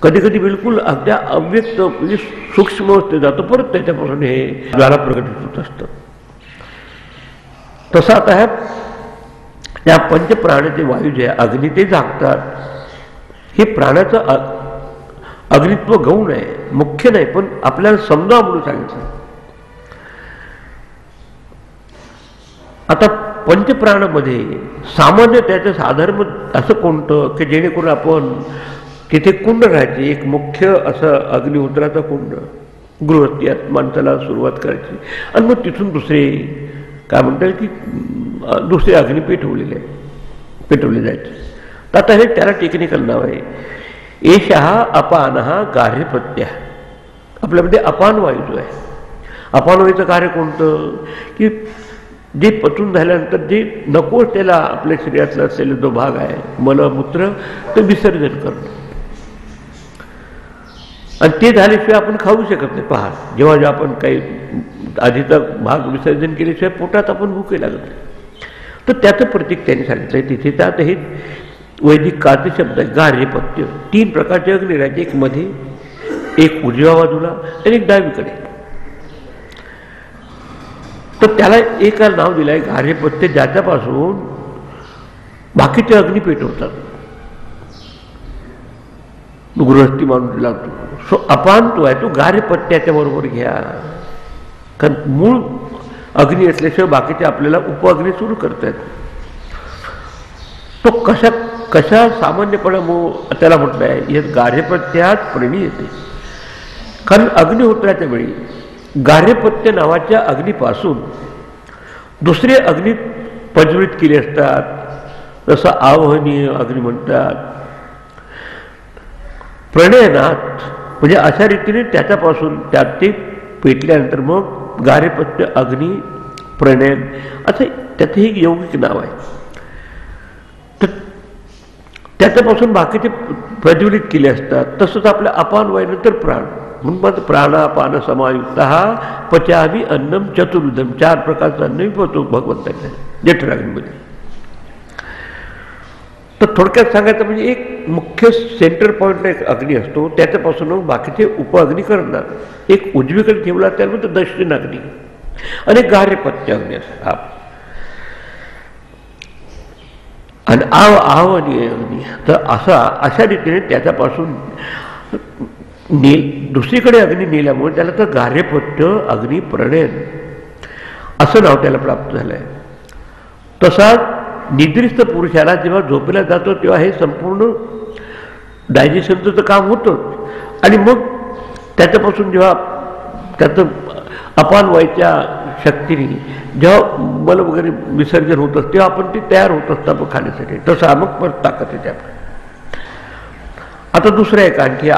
कधी कधी बिलकुल अगद्या अव्यक्त म्हणजे सूक्ष्म अवस्थेत जातो, परत त्याच्यापासून हे ज्वाला प्रकटित होत असतं. तसं आता या पंचप्राणाचे वायू जे अग्नी ते जागतात. हे प्राणाचं अग्नित्व गौण आहे, मुख्य नाही, पण आपल्याला समजा म्हणून सांगितलं. आता पंचप्राणामध्ये सामान्य त्याचं साधारण असं कोणतं की जेणेकरून आपण तिथे कुंड राहायचे, एक मुख्य असं अग्निहोत्राचा कुंड गृहस्थी माणसाला सुरुवात करायची, आणि मग तिथून दुसरे काय म्हणतात की दुसरे अग्नी पेटवले जायचे. तर आता हे त्याला टेक्निकल नाव आहे. एषः अपानः गार्हपत्य. आपल्यामध्ये अपान वायू जो आहे, अपान वायूचं कार्य कोणतं की जे पचून झाल्यानंतर जे नको त्याला आपल्या शरीरातला असलेला जो भाग आहे मलमूत्र ते विसर्जन करणं, आणि ते झाल्याशिवाय आपण खाऊ शकत नाही. पहा, जेव्हा जेव्हा आपण काही आधीचा भाग विसर्जन केल्याशिवाय पोटात आपण भूके लागत नाही. तर त्याचं प्रतीक त्यांनी सांगितलं आहे तिथे. तर हे वैदिक काळचे शब्द आहे गार्हपत्य. 3 प्रकारचे अग्नी राहायचे, एक मध्ये, एक उजव्या बाजूला आणि एक डावीकडे. तर त्याला एक नाव दिलं आहे गार्हपत्य, ज्याच्यापासून बाकीचे अग्नी पेटवतात, गृहस्थी माणूस लागतो. सो अपान तो आहे, तो गार्हपत्याच्या बरोबर घ्या, कारण मूळ अग्नी असल्याशिवाय बाकीचे आपल्याला उपअग्नी सुरू करतात. तो कशा सामान्यपणे त्याला म्हटलं आहे यात गार्हपत्यात प्रणीयते. कारण अग्निहोत्राच्या वेळी गार्हपत्य नावाच्या अग्नीपासून दुसरे अग्नी प्रज्वलित केले असतात, जसं आवाहनीय अग्नी म्हणतात. प्रणयनाथ म्हणजे अशा रीतीने त्याच्यापासून त्यात ते पेटल्यानंतर मग गार्हपत्य अग्नी प्रणयन असं त्याचं एक यौगिक नाव आहे. तर त्याच्यापासून बाकीचे प्रज्वलित केले असतात. तसंच आपल्या अपान वायूनंतर प्राण, म्हणून मग प्राणापान समायुक्त हा पचावी अन्नम चतुर्विधम, 4 प्रकारचं अन्न पचतो भगवंताच्या जठराग्नीमध्ये. तर थोडक्यात सांगायचं म्हणजे एक मुख्य सेंटर पॉईंटला एक अग्नी असतो, त्याच्यापासून बाकीचे उपअग्नी करणार. एक उजवीकडे ठेवला त्यानंतर दक्षिण अग्नी आणि गार्हपत्य अग्नी असतात. आणि आव आणि अग्नी. तर अशा रीतीने त्याच्यापासून दुसरीकडे अग्नी नेल्यामुळे त्याला तर गार्हपत्य अग्नी प्रणयन असं नाव त्याला प्राप्त झालंय. तसाच निद्रिस्त पुरुषाला जेव्हा झोपेला जातो तेव्हा हे संपूर्ण डायजेशनचं तर काम होतं आणि मग त्याच्यापासून जेव्हा त्याचं अपान व्हायच्या शक्तीने जेव्हा मल वगैरे विसर्जन होत असतं तेव्हा आपण ते तयार होत असतं मग खाण्यासाठी. तसं मग परत ताकद येते आपण. आता दुसरं एक आणखी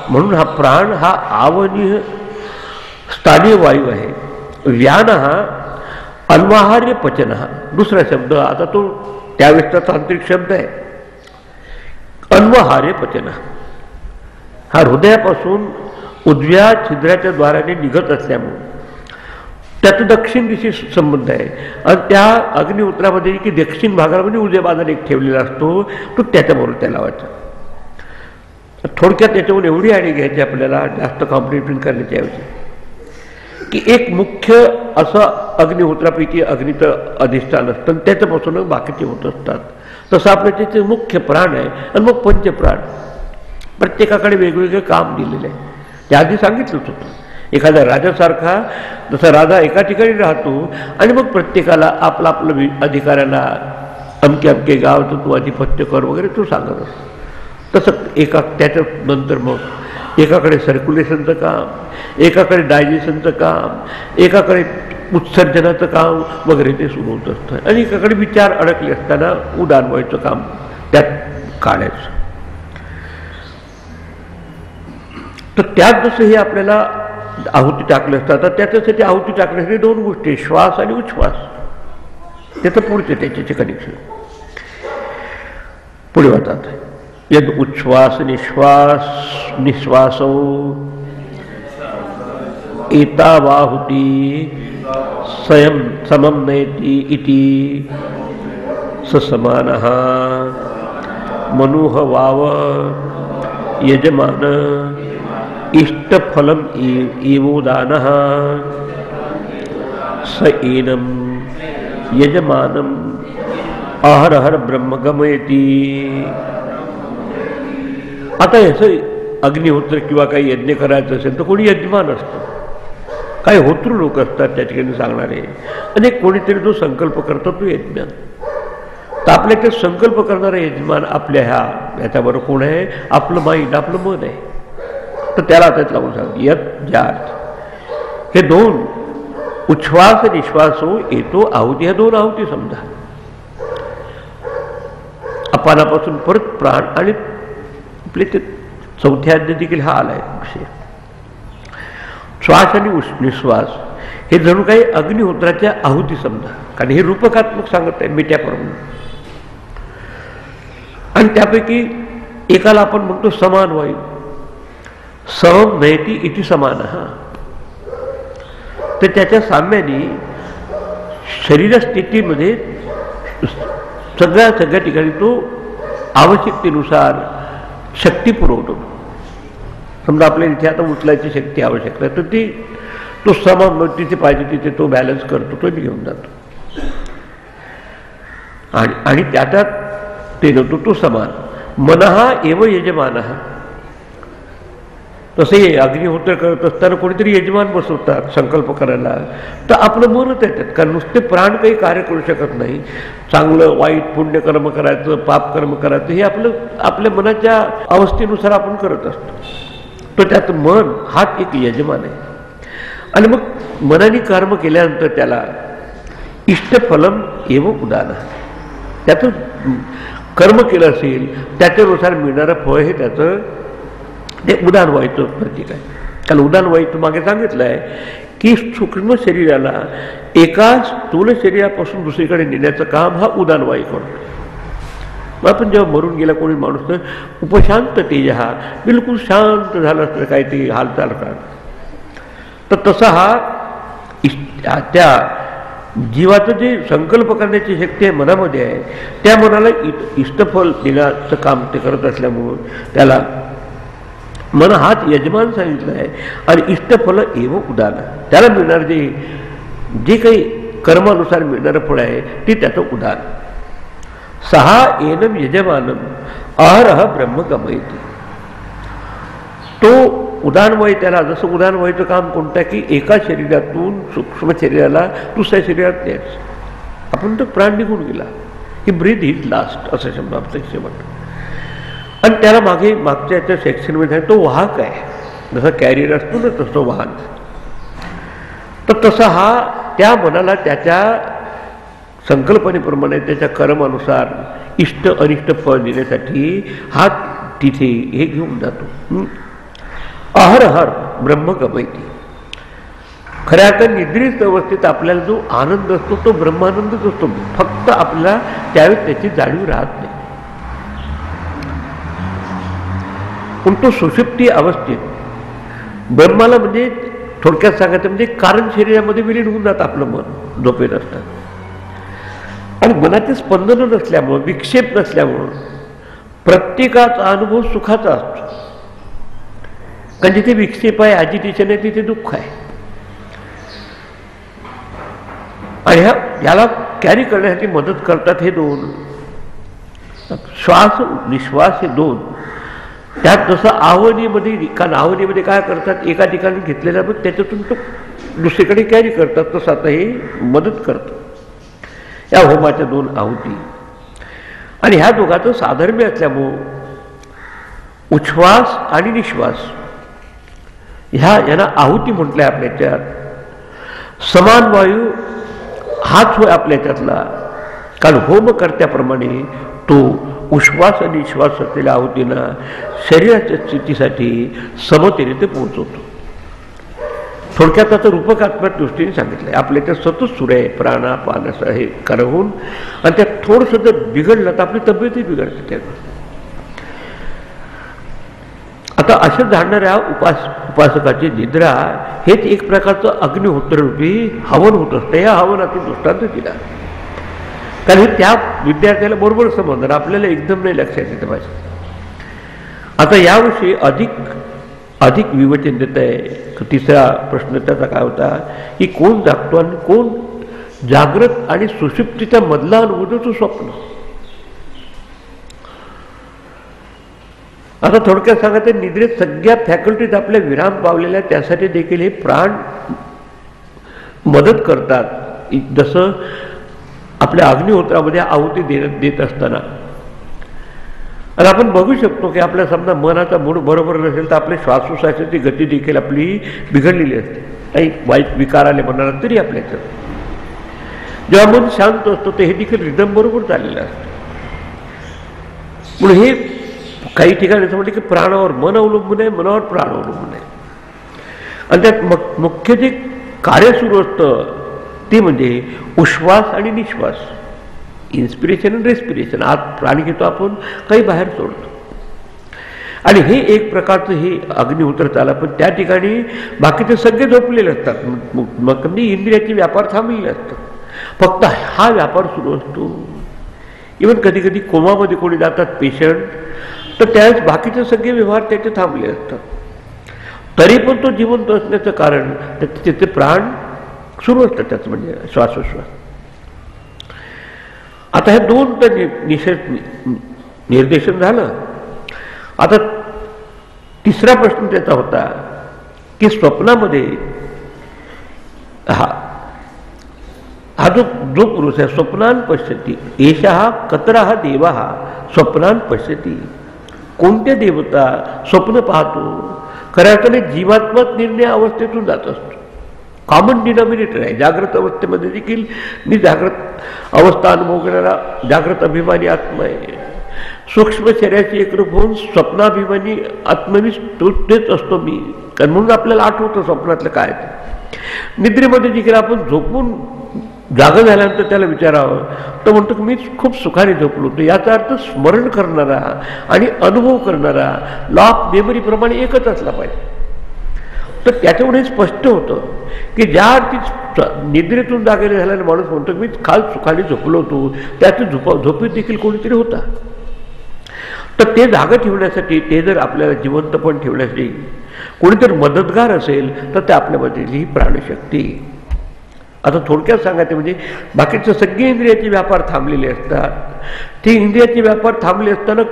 म्हणून हा प्राण हा आवनीय स्थानीय वायू आहे. व्यान हा अन्वाहार्य पचन हा दुसरा शब्द. आता तो त्यावेळेसचा तांत्रिक शब्द आहे. अन्वहार्य पचन हा हृदयापासून उजव्या छिद्राच्या द्वाराने निघत असल्यामुळे त्याचं दक्षिण दिशे संबंध आहे. आणि त्या अग्निहोत्रामध्ये की दक्षिण भागाला म्हणजे उजव्या बाजूला एक ठेवलेला असतो तो त्याच्याबरोबर त्या लावायचा. थोडक्यात त्याच्यावर एवढी आयडी घ्यायची आपल्याला जास्त कॉम्प्लिमेंट करण्याच्या ऐवजी की एक मुख्य असं अग्निहोत्रापैकी अग्नीचं अधिष्ठान असतं त्याच्यापासून बाकीचे होत असतात. तसं आपल्या त्याचे मुख्य प्राण आहे आणि मग पंचप्राण प्रत्येकाकडे वेगवेगळे काम दिलेले आहे. त्या आधी सांगितलंच होतं. एखाद्या राजासारखा जसा राजा एका ठिकाणी राहतो आणि मग प्रत्येकाला आपलं आपलं अधिकाऱ्याला अमके अमके गावचं तू अधिपत्य कर वगैरे तो सांगत असतो. तसं त्याच्यानंतर मग एकाकडे सर्क्युलेशनचं काम, एकाकडे डायजेशनचं काम, एकाकडे उत्सर्जनाचं काम वगैरे ते सुरू होत असतं आणि एकाकडे विचार अडकले असताना उडान व्हायचं काम त्यात काढायचं. तर त्यात जसं हे आपल्याला आहुती टाकले असतात तर त्याच्यासाठी आहुती टाकण्यासाठी दोन गोष्टी, श्वास आणि उच्छ्वास. त्याचं पुढचे त्याचे कनेक्शन पुढे होतात. यद उच्छ्वास निश्वास निश्वासो एतावाहुती स्वयं समम नयति इति ससमानः मनुह वाव यजमान इष्टफलम एवोदानः स एनम यजमानम अहरहर ब्रह्म गमयति. आता याचं अग्निहोत्र किंवा काही यज्ञ करायचं असेल तर कोणी यजमान असतं, काही होतृ लोक असतात त्या ठिकाणी सांगणारे, आणि कोणीतरी जो संकल्प करतो तो यजमान. तर आपल्या ते संकल्प करणारा यजमान आपल्या ह्याच्याबरोबर कोण आहे? आपलं माइंड, आपलं मन आहे. तर त्याला त्यात लावून सांग यत जात हे दोन उच्छ्वास निश्वास हो येतो आहुती, ह्या दोन आहुती समजा. अपानापासून परत प्राण आणि आपले ते चौथ्या अध्याय देखील हा आलाय विषय. श्वास आणि निश्वास हे जणू काही अग्निहोत्राच्या आहुती समजा, कारण हे रूपकात्मक सांगत आहे मिट्याप्रमाणे. आणि त्यापैकी एकाला आपण म्हणतो समान वायू, समम नयति इति समान. तर त्याच्या साम्याने शरीर स्थितीमध्ये सगळ्या ठिकाणी तो आवश्यकतेनुसार शक्ती पुरवतो. समजा आपल्याला इथे आता उचलायची शक्ती आवश्यक आहे तर तो समान तिथे पाहिजे तिथे तो बॅलन्स करतो, तो घेऊन जातो. आणि त्याच्यात ते नव्हतो तो समान. मनहा एव यजमानः. तसे अग्निहोत्र करत असताना कोणीतरी यजमान बसवतात संकल्प करायला, तर आपलं मनच येतात. कारण नुसते प्राण काही कार्य करू शकत नाही. चांगलं वाईट पुण्यकर्म करायचं, पापकर्म करायचं हे आपल्या मनाच्या अवस्थेनुसार आपण करत असतो. तर त्यात मन हाच एक यजमान आहे. आणि मग मनाने कर्म केल्यानंतर त्याला इष्टफलम एव उदान, त्याचं कर्म केलं असेल त्याच्यानुसार मिळणारं फळ हे त्याचं ते उदान व्हायचं प्रतीक आहे. कारण उदान व्हायचं मागे सांगितलं आहे की सूक्ष्म शरीराला एका स्थूल शरीरापासून दुसरीकडे नेण्याचं काम हा उदान वायू करतो. मग आपण जेव्हा मरून गेला कोणी माणूस तर उपशांत तेज हा बिलकुल शांत झालं असतं काही ते हालचाल करत, तर तसा हा त्या जीवाचं जे संकल्प करण्याची शक्ती आहे मनामध्ये आहे, त्या मनाला इष्टफल देण्याचं काम ते करत असल्यामुळं त्याला मन हाच यजमान सांगितलं आहे. आणि इष्टफल एव उदान, त्याला मिळणार जे काही कर्मानुसार मिळणारं फळ आहे ते त्याचं उदान. सहा एनम यजमानम अहरह ब्रह्म गमयती. तो उदानवय, त्याला जसं उदानवयचं काम कोणतं आहे की एका शरीरातून सूक्ष्म शरीराला दुसऱ्या शरीरात न्यायचं. आपण तर प्राण निघून गेला की ब्रीथ इज लास्ट असं शब्द आपलं शेवट. आणि त्याला मागच्या याच्या सेक्शनमध्ये तो वाहक आहे. जसं कॅरियर असतो ना तसं वाहन. तर तसा हा त्या मनाला त्याच्या संकल्पनेप्रमाणे त्याच्या कर्मानुसार इष्ट अनिष्ट फळ देण्यासाठी हा तिथे हे घेऊन जातो. अहरहर ब्रह्म गमयती. खऱ्या अर्थात निद्रित अवस्थेत आपल्याला जो आनंद असतो तो ब्रह्मानंदच असतो, फक्त आपल्याला त्यावेळेस त्याची जाणीव राहत नाही. पण तो सुषुप्ती अवस्थेत ब्रह्माला म्हणजे थोडक्यात सांगायचं म्हणजे कारण शरीरामध्ये विलीन होऊन जातं आपलं मन झोपेत असतं. आणि मनाचे स्पंदन नसल्यामुळं, विक्षेप नसल्यामुळं प्रत्येकाचा अनुभव सुखाचा असतो. कारण जिथे विक्षेप आहे, अजिटेशन आहे, तिथे दुःख आहे. आणि याला कॅरी करण्यासाठी मदत करतात हे दोन श्वास निश्वास, हे दोन. त्यात जसं आवनीमध्ये, कारण आवनीमध्ये काय करतात, एका ठिकाणी घेतलेला मग त्याच्यातून तो दुसरीकडे कॅरी करतात, तसं आता हे मदत करतं. या होमाच्या दोन आहुती. आणि ह्या दोघांचं साधर्म्य असल्यामुळं उच्छ्वास आणि निश्वास यांना आहुती म्हटलंय आपल्या याच्यात. समान वायू हाच होय आपल्या याच्यातला. कारण होमकर्त्याप्रमाणे तो उश्वास आणि निश्वास असलेल्या आहुतीनं शरीराच्या स्थितीसाठी समतेने ते पोहोचवतो. थोडक्यात आता रूपकात्मक दृष्टीने सांगितलंय. आपल्या त्यात सतत सुरू आहे प्राणापान असं हे करवून. आणि त्यात थोडंसं जर बिघडलं तर आपली तब्येतही बिघडते त्यानं. आता असं जाणणाऱ्या उपासकाची निद्रा हेच एक प्रकारचं अग्निहोत्ररूपी हवन होत असतं. या हवनातून दृष्टांत दिला. कारण हे त्या विद्यार्थ्याला बरोबर समजणार, आपल्याला एकदम नाही लक्षात येतं पाहिजे. आता याविषयी अधिक विवेचन देत आहे. तिसरा प्रश्न त्याचा काय होता की कोण जागतो आणि कोण जागृत आणि सुषुप्तीच्या मधला अनुभव तो स्वप्न. आता थोडक्यात सांगायचं, निद्रेत सगळ्या फॅकल्टीज आपल्या विराम पावलेल्या, त्यासाठी देखील हे प्राण मदत करतात. जसं आपल्या अग्निहोत्रामध्ये आहुती देत असताना. आणि आपण बघू शकतो की आपल्या समजा मनाचा मूड बरोबर नसेल तर आपल्या श्वासोश्वासाची गती देखील आपली बिघडलेली असते. काही वाईट विकार आले म्हणाला तरी आपल्याचं जेव्हा मन शांत असतो ते हे देखील रिदम बरोबर चाललेलं असतं. म्हणून हे काही ठिकाणी असं म्हटलं की प्राणावर मन अवलंबून आहे, मनावर प्राण अवलंबून आहे. आणि त्यात मुख्य जे कार्य सुरू असतं ते म्हणजे उश्वास आणि निश्वास, इन्स्पिरेशन आणि रेस्पिरेशन. आत प्राण घेतो आपण, काही बाहेर सोडतो. आणि हे एक प्रकारचं हे अग्निहोत्र चाला. पण त्या ठिकाणी बाकीचे सगळे झोपलेले असतात. मग इंद्रियाचे व्यापार थांबलेले असतात. फक्त हा व्यापार सुरू असतो. इव्हन कधी कधी कोमामध्ये कोणी जातात पेशंट, तर त्यावेळेस बाकीचे सगळे व्यवहार त्याचे थांबले असतात. तरी पण तो जिवंत असण्याचं कारण त्याचे प्राण सुरू असतात. त्याचं म्हणजे श्वासोश्वास. आता हे दोन तर निर्देशन झालं. आता तिसरा प्रश्न त्याचा होता की स्वप्नामध्ये हा जो पुरुष आहे स्वप्नान पश्यती एषः कतरः देवः स्वप्नान पश्यती. कोणत्या देवता स्वप्न पाहतो? खऱ्या अर्थाने जीवात्मक निर्णय अवस्थेतून जात असतो. कॉमन डिनॉमिनेटर आहे. जागृत अवस्थेमध्ये देखील मी जागृत अवस्था अनुभव करणारा जागृत अभिमानी आत्मा आहे. सूक्ष्म शरीराची एकरूप होऊन स्वप्नाभिमानी आत्मनी तेच असतो मी. कारण म्हणून आपल्याला आठवतं स्वप्नातलं काय. निद्रेमध्ये देखील आपण झोपून जागा झाल्यानंतर त्याला विचारावं तर म्हणतो की मी खूप सुखाने झोपलो होतो. याचा अर्थ स्मरण करणारा आणि अनुभव करणारा लॉ ऑफ मेमरीप्रमाणे एकच असला पाहिजे. तर त्याच्यामुळे स्पष्ट होतं की ज्या अर्थी निद्रेतून जागेला झालेला माणूस म्हणतो मी खाली झोपलो होतो, त्यातून झोपेत देखील कोणीतरी होता. तर ते जागं ठेवण्यासाठी, ते जर आपल्याला जिवंत पण ठेवण्यासाठी कोणीतरी मदतगार असेल तर ते आपल्यामधली ही प्राणशक्ती. आता थोडक्यात सांगायचं म्हणजे बाकीचे सगळे इंद्रियाचे व्यापार थांबलेले असतात. ते इंद्रियाचे व्यापार थांबले असताना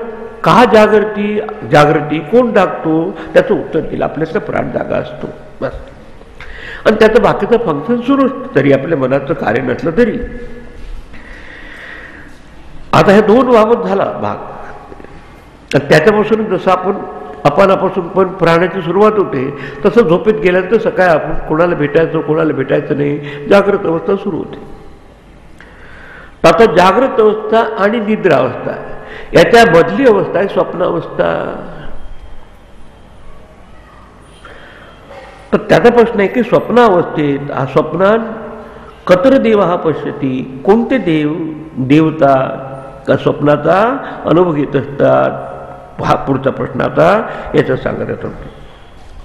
का जागृती कोण जागतो त्याचं उत्तर दिलं, आपल्यातला प्राण जागा असतो बस. आणि त्याचं बाकीचं फंक्शन सुरू असतं तरी आपल्या मनाचं कार्य नसलं तरी. आता हे दोन बाबत झाला भाग. तर त्याच्यापासून जसं अपनापासून पण प्राणाची सुरुवात होते तसं झोपेत गेल्यानंतर सकाळी आपण कोणाला भेटायचं नाही, जागृत अवस्था सुरू होते. आता जागृत अवस्था आणि निद्रा अवस्था याच्या मधली अवस्था आहे स्वप्नावस्था. तर त्याचा प्रश्न आहे की स्वप्नावस्थेत स्वप्नात कतर देव हा पश्यती, कोणते देवता का स्वप्नाचा अनुभव घेत असतात, हा पुढचा प्रश्न आता याचा सांगत होतो.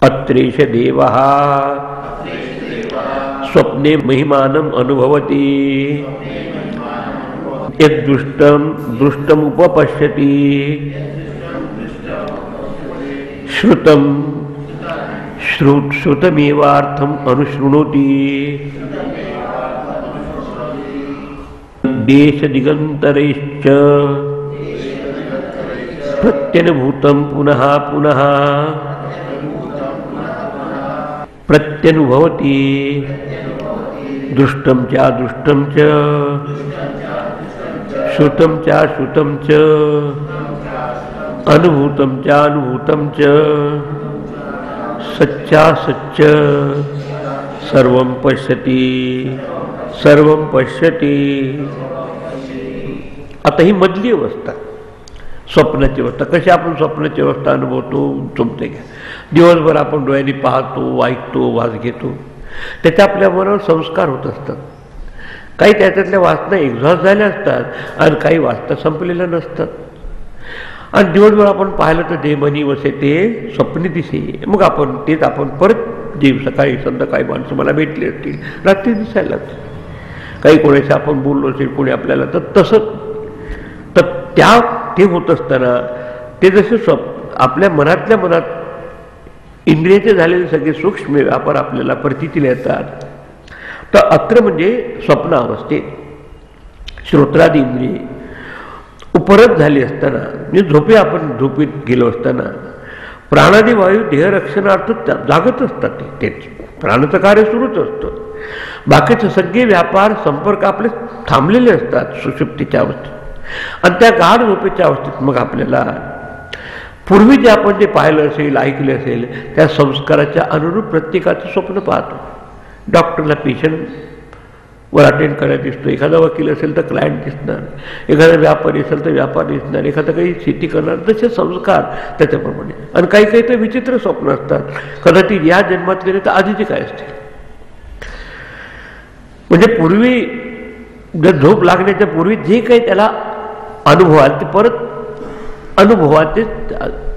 अत्रेश देव स्वप्ने महिमानम अनुभवती दृष्टम उपपश्यति श्रुतमेवार्थम अनुशृणोति देश दिगंतरेश्च प्रत्यनुभूतं पुनः पुनः प्रत्यनुभवति दृष्टं च श्रुतं च अनुभूतं च सच्च सर्वं पश्यति. आता ही मधली अवस्था स्वप्नाची अवस्था. कशी आपण स्वप्नाची अवस्था अनुभवतो तुमचे घ्या. दिवसभर आपण डोळ्यांनी पाहतो, ऐकतो, वास घेतो, त्याचे आपल्या मनावर संस्कार होत असतात. काही त्याच्यातल्या वासना एक्झॉस्ट झाल्या असतात आणि काही वासना संपलेल्या नसतात. आणि दिवसभर आपण पाहिलं तर जे मनी वसे ते स्वप्नी दिसे. मग तेच आपण परत जे सकाळी संध्याकाळी माणसं मला भेटली असतील, रात्री दिसायला काही कोणाशी आपण बोललो असेल कोणी आपल्याला, तर तसं तर ते होत असताना ते जसे आपल्या मनातल्या मनात इंद्रियाचे झालेले सगळे सूक्ष्म व्यापार आपल्याला प्रतीतीला येतात. तर अत्र म्हणजे स्वप्न अवस्थेत श्रोत्रादी इंद्रिय उपरत झाली असताना, म्हणजे आपण झोपेत गेलो असताना प्राणादी वायू देहरक्षणार्थ जागत असतात. ते प्राणाचं कार्य सुरूच असतं. बाकीचे सगळे व्यापार संपर्क आपले थांबलेले असतात सुषुप्तीच्या अवस्थेत. आणि त्या गाढ झोपेच्या अवस्थेत मग आपल्याला पूर्वी जे आपण जे पाहिलं असेल, ऐकले असेल, त्या संस्काराच्या अनुरूप प्रत्येकाचं स्वप्न पाहतो. डॉक्टरला पेशंटवर अटेंड करायला दिसतो, एखादा वकील असेल तर क्लायंट दिसणार, एखादा व्यापारी असेल तर व्यापारी दिसणार, एखादा काही शेती करणार, तसे संस्कार त्याच्याप्रमाणे. आणि काही तर विचित्र स्वप्न असतात, कदाचित या जन्मातले नाही तर आधीचे काय असतील. म्हणजे पूर्वी जर झोप लागण्याच्या पूर्वी जे काही त्याला अनुभवाल ते परत अनुभवाचे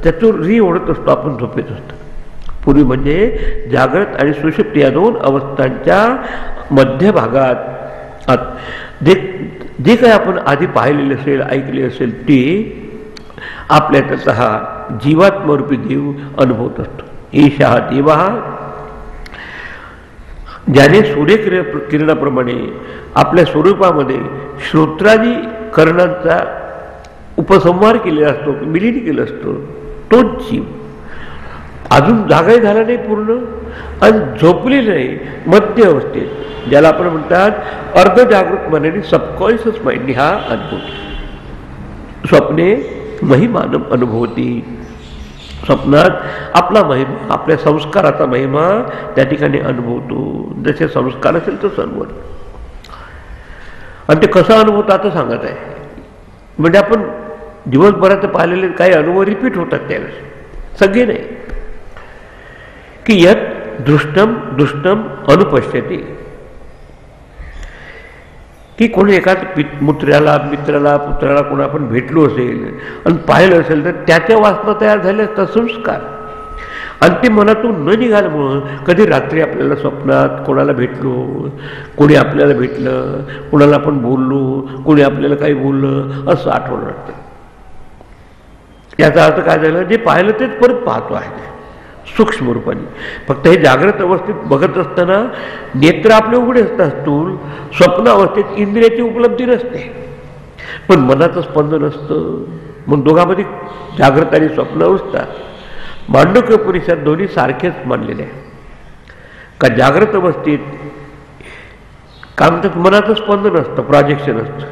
त्यातून ओढत असतो आपण झोपेत असतो. पूर्वी म्हणजे जागृत आणि सुषुप्ती या दोन अवस्थांच्या मध्य भागात जे काही आपण आधी पाहिलेले असेल, ऐकले असेल, ते आपल्याचा हा जीवात्मरूपी देव अनुभवत असतो. ईशा देवा ज्याने सूर्यकिरणाप्रमाणे आपल्या स्वरूपामध्ये श्रोत्रादी करणांचा उपसंहार केलेला असतो, विलीन केला असतो, तोच जीव अजून जागाही झाला नाही पूर्ण आणि झोपलेलं नाही मध्य अवस्थेत, ज्याला आपण म्हणतात अर्धजागृत मनाने सबकॉन्शियस माइंड हा अनुभवतो. स्वप्ने महिमानम अनुभवती. स्वप्नात आपला महिमा, आपल्या संस्काराचा महिमा त्या ठिकाणी अनुभवतो. जसे संस्कार असेल तसं अनुभवतो. आणि ते कसं अनुभवतो आता सांगत आहे. म्हणजे आपण दिवसभरात पाहिलेले काही अनुभव रिपीट होतात त्यावेळेस, सगळे नाही. की यत दृष्टम अनुपश्यते. की कोणी एका मित्राला पुत्राला कोणा आपण भेटलो असेल आणि पाहिलं असेल तर त्याच्या वासना तयार झाले असतात संस्कार. आणि ते मनातून न निघाल्यामुळं कधी रात्री आपल्याला स्वप्नात कोणाला भेटलो, कोणी आपल्याला भेटलं, कोणाला आपण बोललो, कोणी आपल्याला काही बोललं असं आठवण वाटतं. याचा अर्थ काय झालं, जे पाहिलं तेच परत पाहतो आहे सूक्ष्म रूपाने. फक्त हे जागृत अवस्थेत बघत असताना नेत्र आपले उघडे असतात स्थूल, स्वप्न अवस्थेत इंद्रियाची उपलब्धी नसते, पण मनाचं स्पंदन असतं. म्हणून दोघांमध्ये जागृत आणि स्वप्न अवस्था मांडव्य उपनिषद दोन्ही सारखेच मानलेले आहे. का जागृत अवस्थेत काय म्हणतात, मनाचं स्पंदन असतं, प्रोजेक्शन असतं.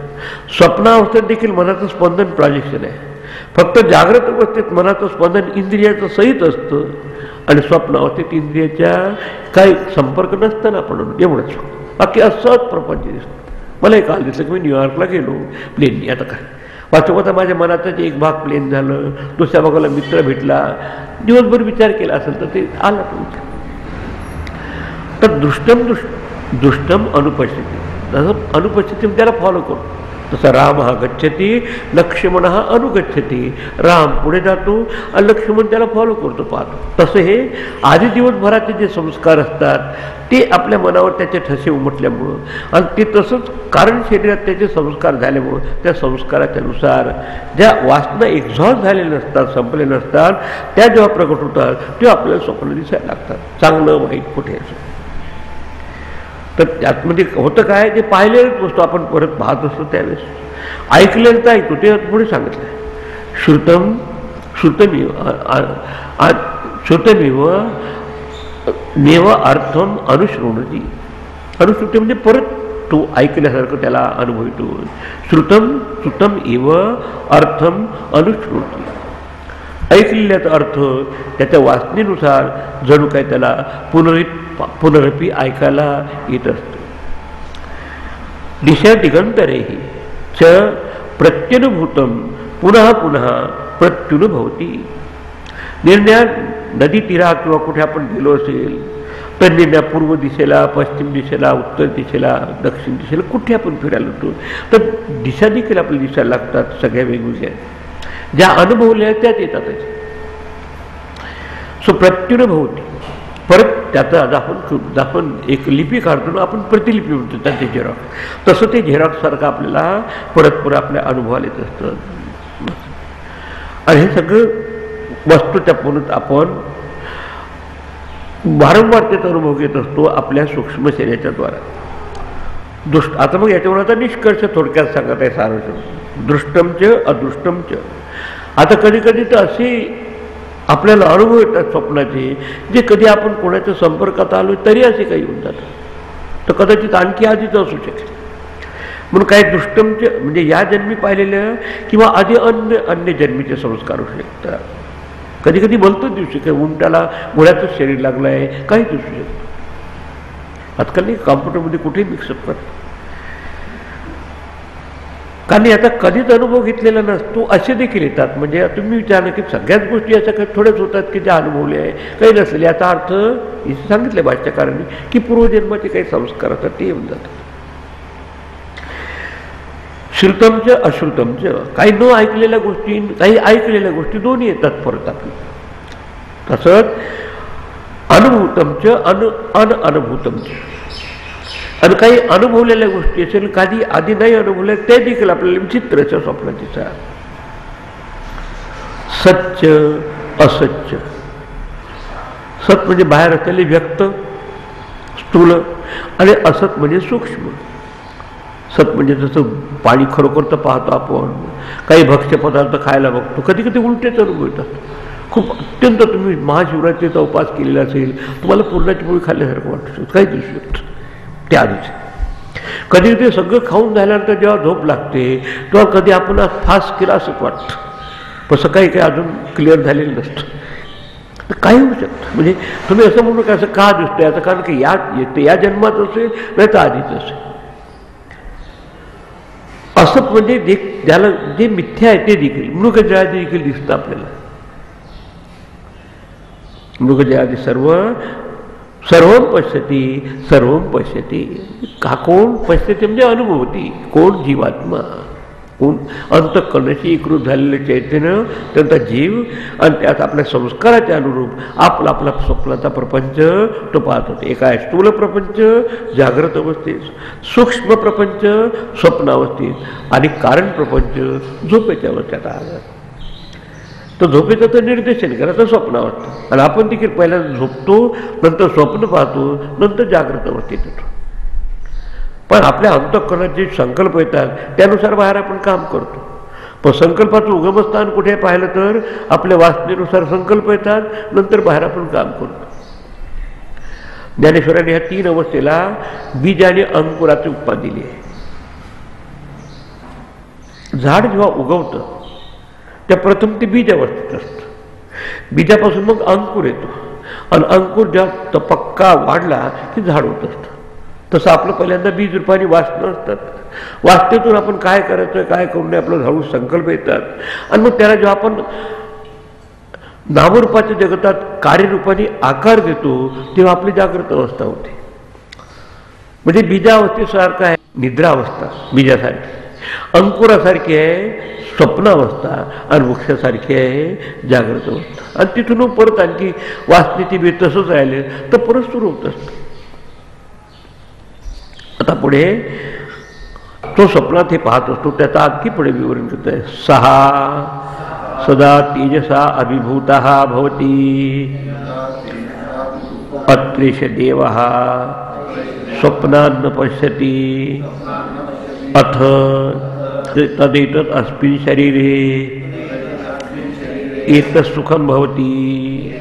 स्वप्नावस्थेत देखील मनाचं स्पंदन प्रोजेक्शन आहे. फक्त जागृत अवस्थेत मनाचं स्पंदन इंद्रियाचं सहित असतं आणि स्वप्न अवस्थेत इंद्रियाच्या काही संपर्क नसताना आपण एवढंच. बाकी असंच प्रपंच दिसतं. मला एक काल दिसलं की मी न्यूयॉर्कला गेलो प्लेननी. आता काय वाचवता माझ्या मनाचं एक भाग प्लेन झालं, दुसऱ्या भागाला मित्र भेटला, दिवसभर विचार केला असेल तर ते आला तो विचार. तर दृष्टम अनुपस्थिती, जसं अनुपस्थिती त्याला फॉलो करू. तसं राम हा गच्छती, लक्ष्मण हा अनुगच्छती. राम पुढे जातो आणि लक्ष्मण त्याला फॉलो करतो, पाहतो. तसं हे आधी दिवसभराचे जे संस्कार असतात ते आपल्या मनावर त्याचे ठसे उमटल्यामुळं आणि ते तसंच कारण शरीरात त्याचे संस्कार झाल्यामुळं त्या संस्काराच्या नुसार ज्या वासना एक्झॉस्ट झालेल्या नसतात, संपले नसतात, त्या जेव्हा प्रकट होतात तेव्हा आपल्याला स्वप्न दिसायला लागतात, चांगलं वाईट कुठे असं. तर त्यातमध्ये होतं काय, ते पाहिलेलंच वस्तू आपण परत पाहत असतो त्यावेळेस. ऐकलेलं तर ऐकतो, ते पुढे सांगितलं श्रुतमेव नेव अर्थम अनुश्रवणती. अनुश्रुती म्हणजे परत तो ऐकल्यासारखं त्याला अनुभव येतो. श्रुतम एव अर्थम अनुश्रुती. ऐकलेल्याचा अर्थ त्याच्या वासनेनुसार जणू काय त्याला पुनरपी ऐकायला येत असतं. दिशा दिगंतरेही च प्रत्यनुभूतम पुनः पुनः प्रत्युनुभवती. निर्णया नदी तीरा किंवा कुठे आपण गेलो असेल तर निर्णया पूर्व दिशेला, पश्चिम दिशेला, उत्तर दिशेला, दक्षिण दिशेला कुठे आपण फिरायला होतो तर दिशा देखील आपल्याला दिसायला लागतात, सगळ्या वेगवेगळ्या. ज्या अनुभवल्या त्यात येतातच. सो प्रत्युनुभवती. परत त्याचा आपण एक लिपी काढतो ना, आपण प्रतिलिपी म्हणतो त्याचे झेरॉक्स. तसं ते झेरॉक्ससारखं आपल्याला परत आपल्या अनुभवाला येत असतं. आणि हे सगळं वस्तूच्या पुनत आपण वारंवार त्याचा अनुभव घेत असतो आपल्या सूक्ष्म शरीराच्या द्वारा. आता मग याच्यावर आता निष्कर्ष थोडक्यात सांगत आहे सार्वजनिक. दृष्टमच अदृष्टमच. आता कधी कधी तर असे आपल्याला अनुभव येतात स्वप्नाचे जे कधी आपण कोणाच्या संपर्कात आलो तरी असे काही होऊन जातात, तर कदाचित आणखी आधीच असू शकेल. म्हणून काही दृष्टमचे म्हणजे या जन्मी पाहिलेलं किंवा आधी अन्य जन्मीचे संस्कार होऊ शकतात. कधी कधी बोलतोच दिवशी काही उंटाला घोड्याचंच शरीर लागलं आहे, काही दिसू शकतं. आजकाल नाही कॉम्प्युटरमध्ये कुठेही मिक्सअप करतात. कारण याचा कधीच अनुभव घेतलेला नसतो असे देखील येतात. म्हणजे तुम्ही विचारलं की सगळ्याच गोष्टी अशा काही थोड्याच होतात की ज्या अनुभवल्या आहे, काही नसेल. याचा अर्थ सांगितलं भाष्यकारांनी की पूर्वजन्माचे काही संस्कार असतात ते येऊन जातात. श्रुतमच अश्रुतमच. काही न ऐकलेल्या गोष्टी, काही ऐकलेल्या गोष्टी दोन्ही येतात परत आपल्या. तसंच अनुभूतमच अनअनुभूतमच. आणि काही अनुभवलेल्या गोष्टी असेल, कधी आधी नाही अनुभवल्या ते देखील आपल्याला विचित्रच्या स्वप्नात दिसतात. सच्च असच्च. सत म्हणजे बाहेर असलेले व्यक्त स्थूल आणि असत म्हणजे सूक्ष्म. सत म्हणजे जसं पाणी खरोखर तर पाहतो आपण, काही भक्ष्य पदार्थ खायला बघतो, कधी कधी उलटेच अनुभव येतात. खूप अत्यंत तुम्ही महाशिवरात्रीचा उपास केलेला असेल, तुम्हाला पूर्णाची पोळी खाल्ल्यासारखं वाटतं, काही दिसू शकतं त्या आधीच. कधी ते सगळं खाऊन झाल्यानंतर जेव्हा झोप लागते तेव्हा कधी आपण फास्ट केला असंच वाटतं, पण सकाळी काही अजून क्लिअर झालेलं नसतं. तर काही होऊ शकतं. म्हणजे तुम्ही असं म्हणू का असं का दिसतंय, याचं कारण की या जन्मात असेल नाही तर आधीच असेल. असं म्हणजे ज्याला जे मिथ्या आहे ते देखील मृगजयादी देखील दिसतं आपल्याला. मृगजयादी सर्वं पश्यती सर्वं पश्यती. का कोण पश्यते म्हणजे अनुभवती. कोण? जीवात्मा. अंतःकरणाशी एकरूप झालेले चैतन्य त्यांचा जीव आणि त्यात आपल्या संस्काराच्या अनुरूप आपला आपला स्वप्नाचा प्रपंच तो पाहत होते. एका स्थूल प्रपंच जागृत अवस्थेत, सूक्ष्म प्रपंच स्वप्नावस्थेत आणि कारण प्रपंच झोपेच्या अवस्थेत आला. तो झोपेचं तर निर्देशन करायचं स्वप्नावस्था आणि आपण देखील पहिल्यांदा झोपतो, नंतर स्वप्न पाहतो, नंतर जागृत अवस्थेत येतो. पण आपल्या अंतःकरणात जे संकल्प येतात त्यानुसार बाहेर आपण काम करतो. पण संकल्पाचं उगमस्थान कुठे पाहिलं तर आपल्या वासनेनुसार संकल्प येतात, नंतर बाहेर आपण काम करतो. ज्ञानेश्वरांनी ह्या 3 अवस्थेला बीज आणि अंकुराचे उपमा दिली आहे. झाड जेव्हा उगवतं त्या प्रथम ते बीज अवस्थेत असतं. बीजापासून मग अंकुर येतो आणि अंकुर जेव्हा पक्का वाढला की झाड होत असतं. तसं आपलं पहिल्यांदा बीज रूपाने वासना असतात. वासनेतून आपण काय करायचं काय करू नये आपलं हळू संकल्प येतात आणि मग त्याला जेव्हा आपण नामरूपाच्या जगतात कार्यरूपाने आकार देतो तेव्हा आपली जागृत अवस्था होते. म्हणजे बीजावस्थेसारखं आहे निद्रावस्था, बीजासारखी अंकुरासारखी आहे स्वप्नावस्था आणि वृक्षासारखी आहे जागृत अवस्था. आणि तिथून परत आणखी वासनेची बीज तसंच राहिले तर परत सुरू होत असतं. आता पुढे तो स्वप्नात हे पाहत असतो त्याचा आणखी पुढे विवरण करत आहे. सहा सदा तेजसा अभिभूतः भवति अत्रेश देवः स्वप्नान् न पश्यति अथ तदेतत् अस्मिन् शरीरे एतत् सुखं भवति.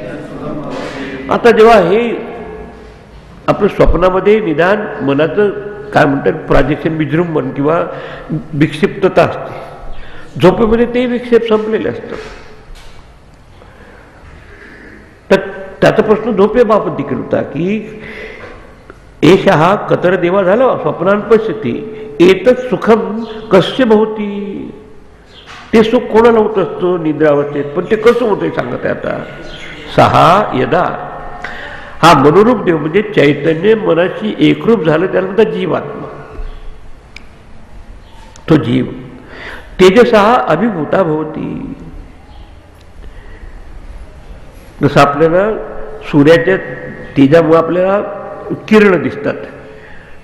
आता जेव्हा हे आपलं स्वप्नामध्ये निदान मनाचं काय म्हणतात प्राजेक्शन विजृंभण किंवा विक्षिप्तता असते, झोपेमध्ये ते विक्षेप संपलेले असतात. तर त्याचा प्रश्न झोपेबाबत देखील होता की एषः कतर देवा झाला स्वप्नान पश्यति एतत् सुखम कस्य भवति. ते सुख कोणाला होत असतं निद्रावस्थेत, पण ते कसं होतंय सांगत आहे आता. सहा यदा हा मनोरूप देव म्हणजे चैतन्य मनाशी एकरूप झालं त्यानंतर जीवात्मा, तो जीव तेजसा अभिभूता भवती. जसं आपल्याला सूर्याच्या तेजामुळे आपल्याला किरण दिसतात,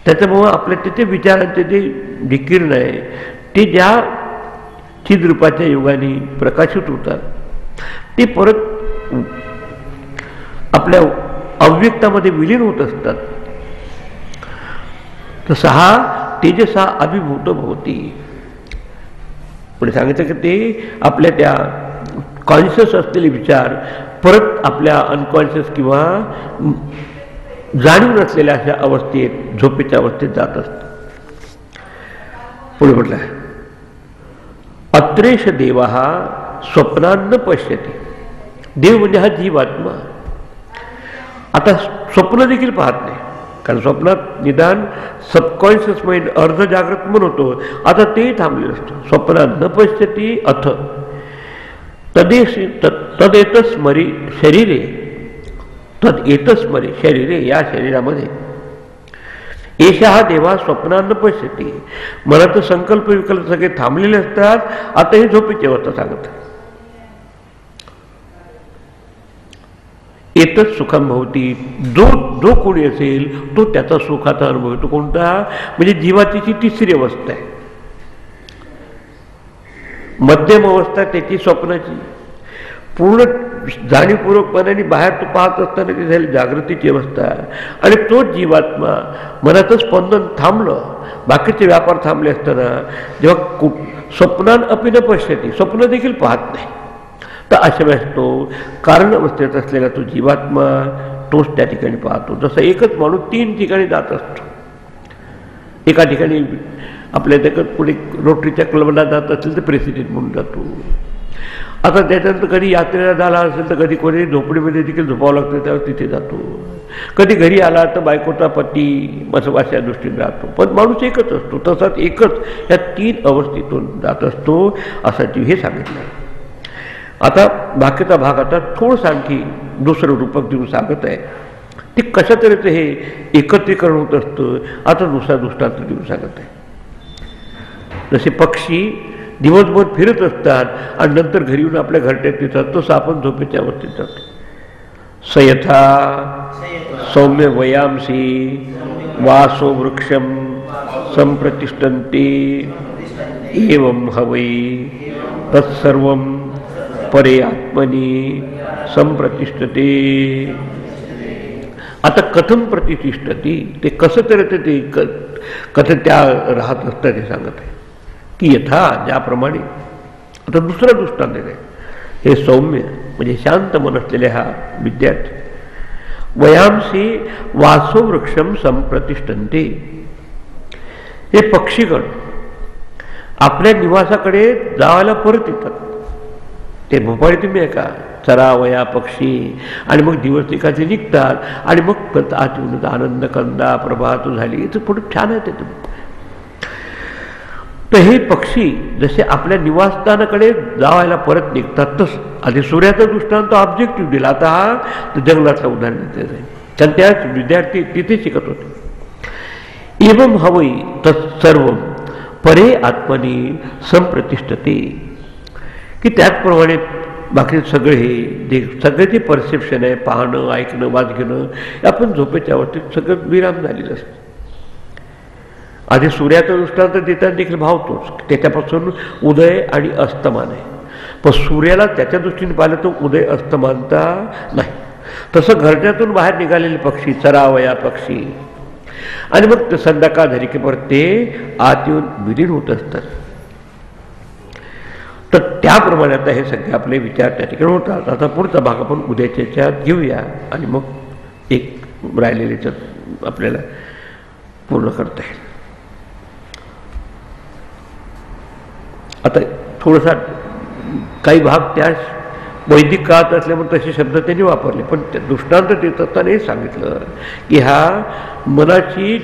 त्याच्यामुळं आपल्या तिथे विचारांचे जे किरण आहे ते ज्या चिद्रूपाच्या योगाने प्रकाशित होतात ते परत आपल्या अव्यक्तामध्ये विलीन होत असतात. तसा हा तेजसा अभिभूत भवती. पुढे सांगितलं की ते आपल्या त्या कॉन्शियस असलेले विचार परत आपल्या अनकॉन्शियस किंवा जाणीव नसलेल्या अशा अवस्थेत झोपेच्या अवस्थेत जात असतात. पुढे म्हटलं अत्रेश देवा स्वप्नान्न पश्यति. देव म्हणजे हा जीवात्मा आता स्वप्न देखील पाहत नाही, कारण स्वप्नात निदान सबकॉन्शियस माइंड अर्ध जागृत मन होतो, आता ते थांबलेलं असतं. स्वप्नात न पश्यति अथ तदेतस्मरी शरीरे, तदेतस्मरी शरीरे, या शरीरामध्ये एषा हा देवा स्वप्नात न पश्यति. मनात संकल्प विकल्प सगळे थांबलेले असतात. आता ही झोपेची अवस्था सांगत एतच सुखम भवती. जो कोणी असेल तो त्याचा सुखाचा अनुभव येतो. कोणता म्हणजे जीवाची तिसरी अवस्था आहे. मध्यम अवस्था त्याची स्वप्नाची, पूर्ण जाणीवपूर्वकपणाने बाहेर तो पाहत असताना ती झाली जागृतीची अवस्था. आणि तोच जीवात्मा मनाचं स्पंदन थांबलं, बाकीचे व्यापार थांबले असताना जेव्हा स्वप्नान अपि न पश्यति, स्वप्न देखील पाहत नाही, तर अशा वेळेस तो कारण अवस्थेत असलेला तो जीवात्मा तोच त्या ठिकाणी पाहतो. जसं एकच माणूस 3 ठिकाणी जात असतो. एका ठिकाणी आपल्या त्याच्यात पुढे रोटरीच्या क्लबला जात असेल तर प्रेसिडेंट म्हणून जातो. आता त्याच्यानंतर कधी यात्रेला झाला असेल तर कधी कोणी झोपडीमध्ये देखील झोपावं लागतं त्यावर तिथे जातो. कधी घरी आला तर बायकोचा पती बसवास या दृष्टीने राहतो. पण माणूस एकच असतो. तसाच एकच या 3 अवस्थेतून जात असतो असा जीव हे सांगितलं. आता बाकीचा भाग आता थोडंसं आणखी दुसरं रूपक देऊन सांगत आहे. ते कशा तऱ्हेचं हे एकत्रीकरण होत असतं आता दुसरा दृष्टांत देऊन सांगत आहे. जसे पक्षी दिवसभर फिरत असतात आणि नंतर घरी येऊन आपल्या घरट्यात येतात. तसं आपण झोपेच्या अवस्थेत जातो. सयथा सौम्य वयांसी वासो वृक्षम संप्रतिष्ठन्ते एवं हवै तत्सर्वं परे आत्मनि संप्रतिष्ठते. आता कथम प्रतिष्ठती, ते कसं तरी ते कसं त्या राहत असतं ते सांगत आहे की यथा, ज्याप्रमाणे. आता दुसरा दृष्टांत आहे. हे सौम्य म्हणजे शांत मन असलेले हा विद्यार्थी. वयांसी वासो वृक्षम संप्रतिष्ठन्ते. हे पक्षीगण आपल्या निवासाकडे जायला परत येतात. ते भोपाळी तुम्ही आहे का, चरावया पक्षी, आणि मग दिवस एकाचे निघतात आणि मग परत आत येऊन आनंद कंदा प्रभात झाली. इथं पुढे छान आहे ते. तर हे पक्षी जसे आपल्या निवासस्थानाकडे जावायला परत निघतात, तसं आधी सूर्याचा दृष्टांत ऑब्जेक्टिव्ह दिला. आता हा जंगलातलं उदाहरण देत आहे. कारण त्याच विद्यार्थी तिथे शिकत होते. एवं हवै तत्सर्व परे आत्मनी संप्रतिष्ठते, की त्याचप्रमाणे बाकी सगळे हे सगळे जे परसेप्शन आहे, पाहणं, ऐकणं, वाचणं, आपण झोपेच्या अवस्थेत सगळं विराम झालेलं असतं. आधी सूर्याचा दृष्टांत देताना देखील भावतोच, त्याच्यापासून उदय आणि अस्तमान आहे. पण सूर्याला त्याच्या दृष्टीने पाहिलं तर उदय अस्तमानता नाही. तसं घरट्यातून बाहेर निघालेले पक्षी, चरावया पक्षी, आणि मग ते संध्याकाळ झाली की परत ते आत येऊन विलीन होत असतात. तर त्याप्रमाणे आता हे सगळे आपले विचार त्या ठिकाणी होतात. आता पुढचा भाग आपण उद्याच्या याच्यात घेऊया आणि मग एक राहिलेले आपल्याला पूर्ण करता येईल. आता थोडासा काही भाग त्या वैदिक काळात असल्यामुळे तसे शब्द त्यांनी वापरले, पण दृष्टांत देत असताना हे सांगितलं की हा मनाची,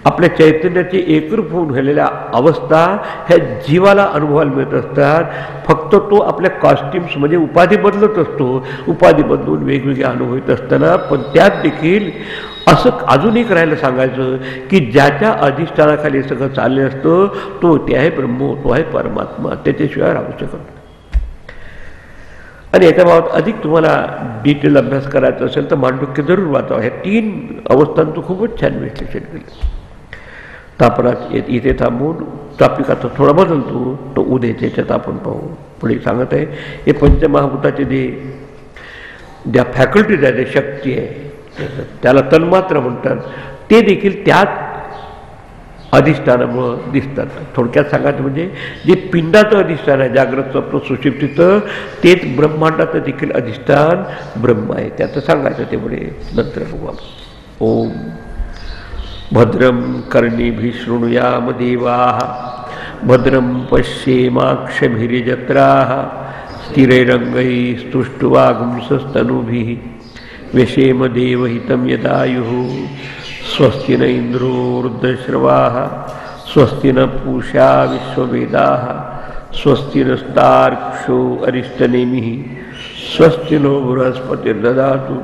आपल्या चैतन्याची एकरूप होऊन झालेल्या अवस्था ह्या जीवाला अनुभवायला मिळत असतात. फक्त तो आपल्या कॉस्ट्युम्स म्हणजे उपाधी बदलत असतो. उपाधी बदलून वेगवेगळे अनुभव येत असताना, पण त्यात देखील असं अजून एक राहायला सांगायचं की ज्याच्या अधिष्ठानाखाली सगळं चाललं असतं तो ते आहे ब्रह्म, तो आहे परमात्मा, त्याच्याशिवाय राहू शकत नाही. आणि याच्या बाबत अधिक तुम्हाला डिटेल अभ्यास करायचा असेल तर मांडुक्य जरूर वाचावं. ह्या 3 अवस्थांचं खूपच छान विश्लेषण केलं. तर आपण इथे थांबून टॉपिक आता थोडा बदलतो, तो उद्याच्या याच्यात आपण पाहू. पुढे सांगत आहे हे पंचमहाभूताचे ज्या फॅकल्टीज आहे, जे शक्ती आहे, त्याला तन्मात्र म्हणतात, ते देखील त्याच अधिष्ठानामुळं दिसतात. थोडक्यात सांगायचं म्हणजे जे पिंडाचं अधिष्ठान आहे, जागृत स्वप्न सुषुप्तीचं, तेच ब्रह्मांडाचं देखील अधिष्ठान ब्रह्म आहे. त्याचं सांगायचं ते पुढे नंतर बघू आपण. ओम भद्रं कर्णिभिः शृणुयाम देवाः, भद्रं पश्येमाक्षभिर्यजत्राः, स्थिरैरङ्गैः स्तुष्ट्वागुंसस्तनूभिः, व्यशेम देवहितं यदायुः. स्वस्ति न इन्द्रो वृद्धश्रवाः, स्वस्ति न पूषा विश्ववेदाः, स्वस्ति नस्तार्क्ष्यो अरिष्टनेमिः, स्वस्ति नो बृहस्पतिर्ददातु.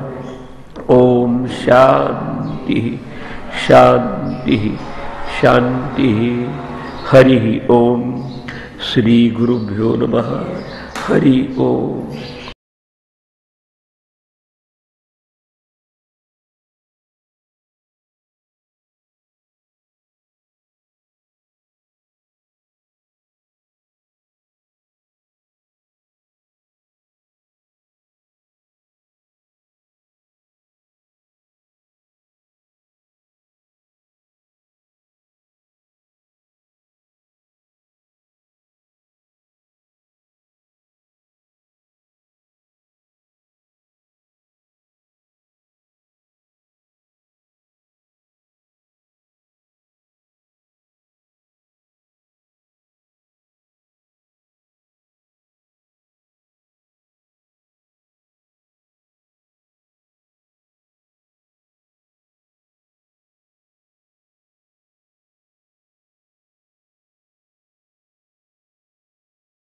ओम शांति शांति शांति. हरि ओम. श्री गुरुभ्यो नमः. हरि ओम.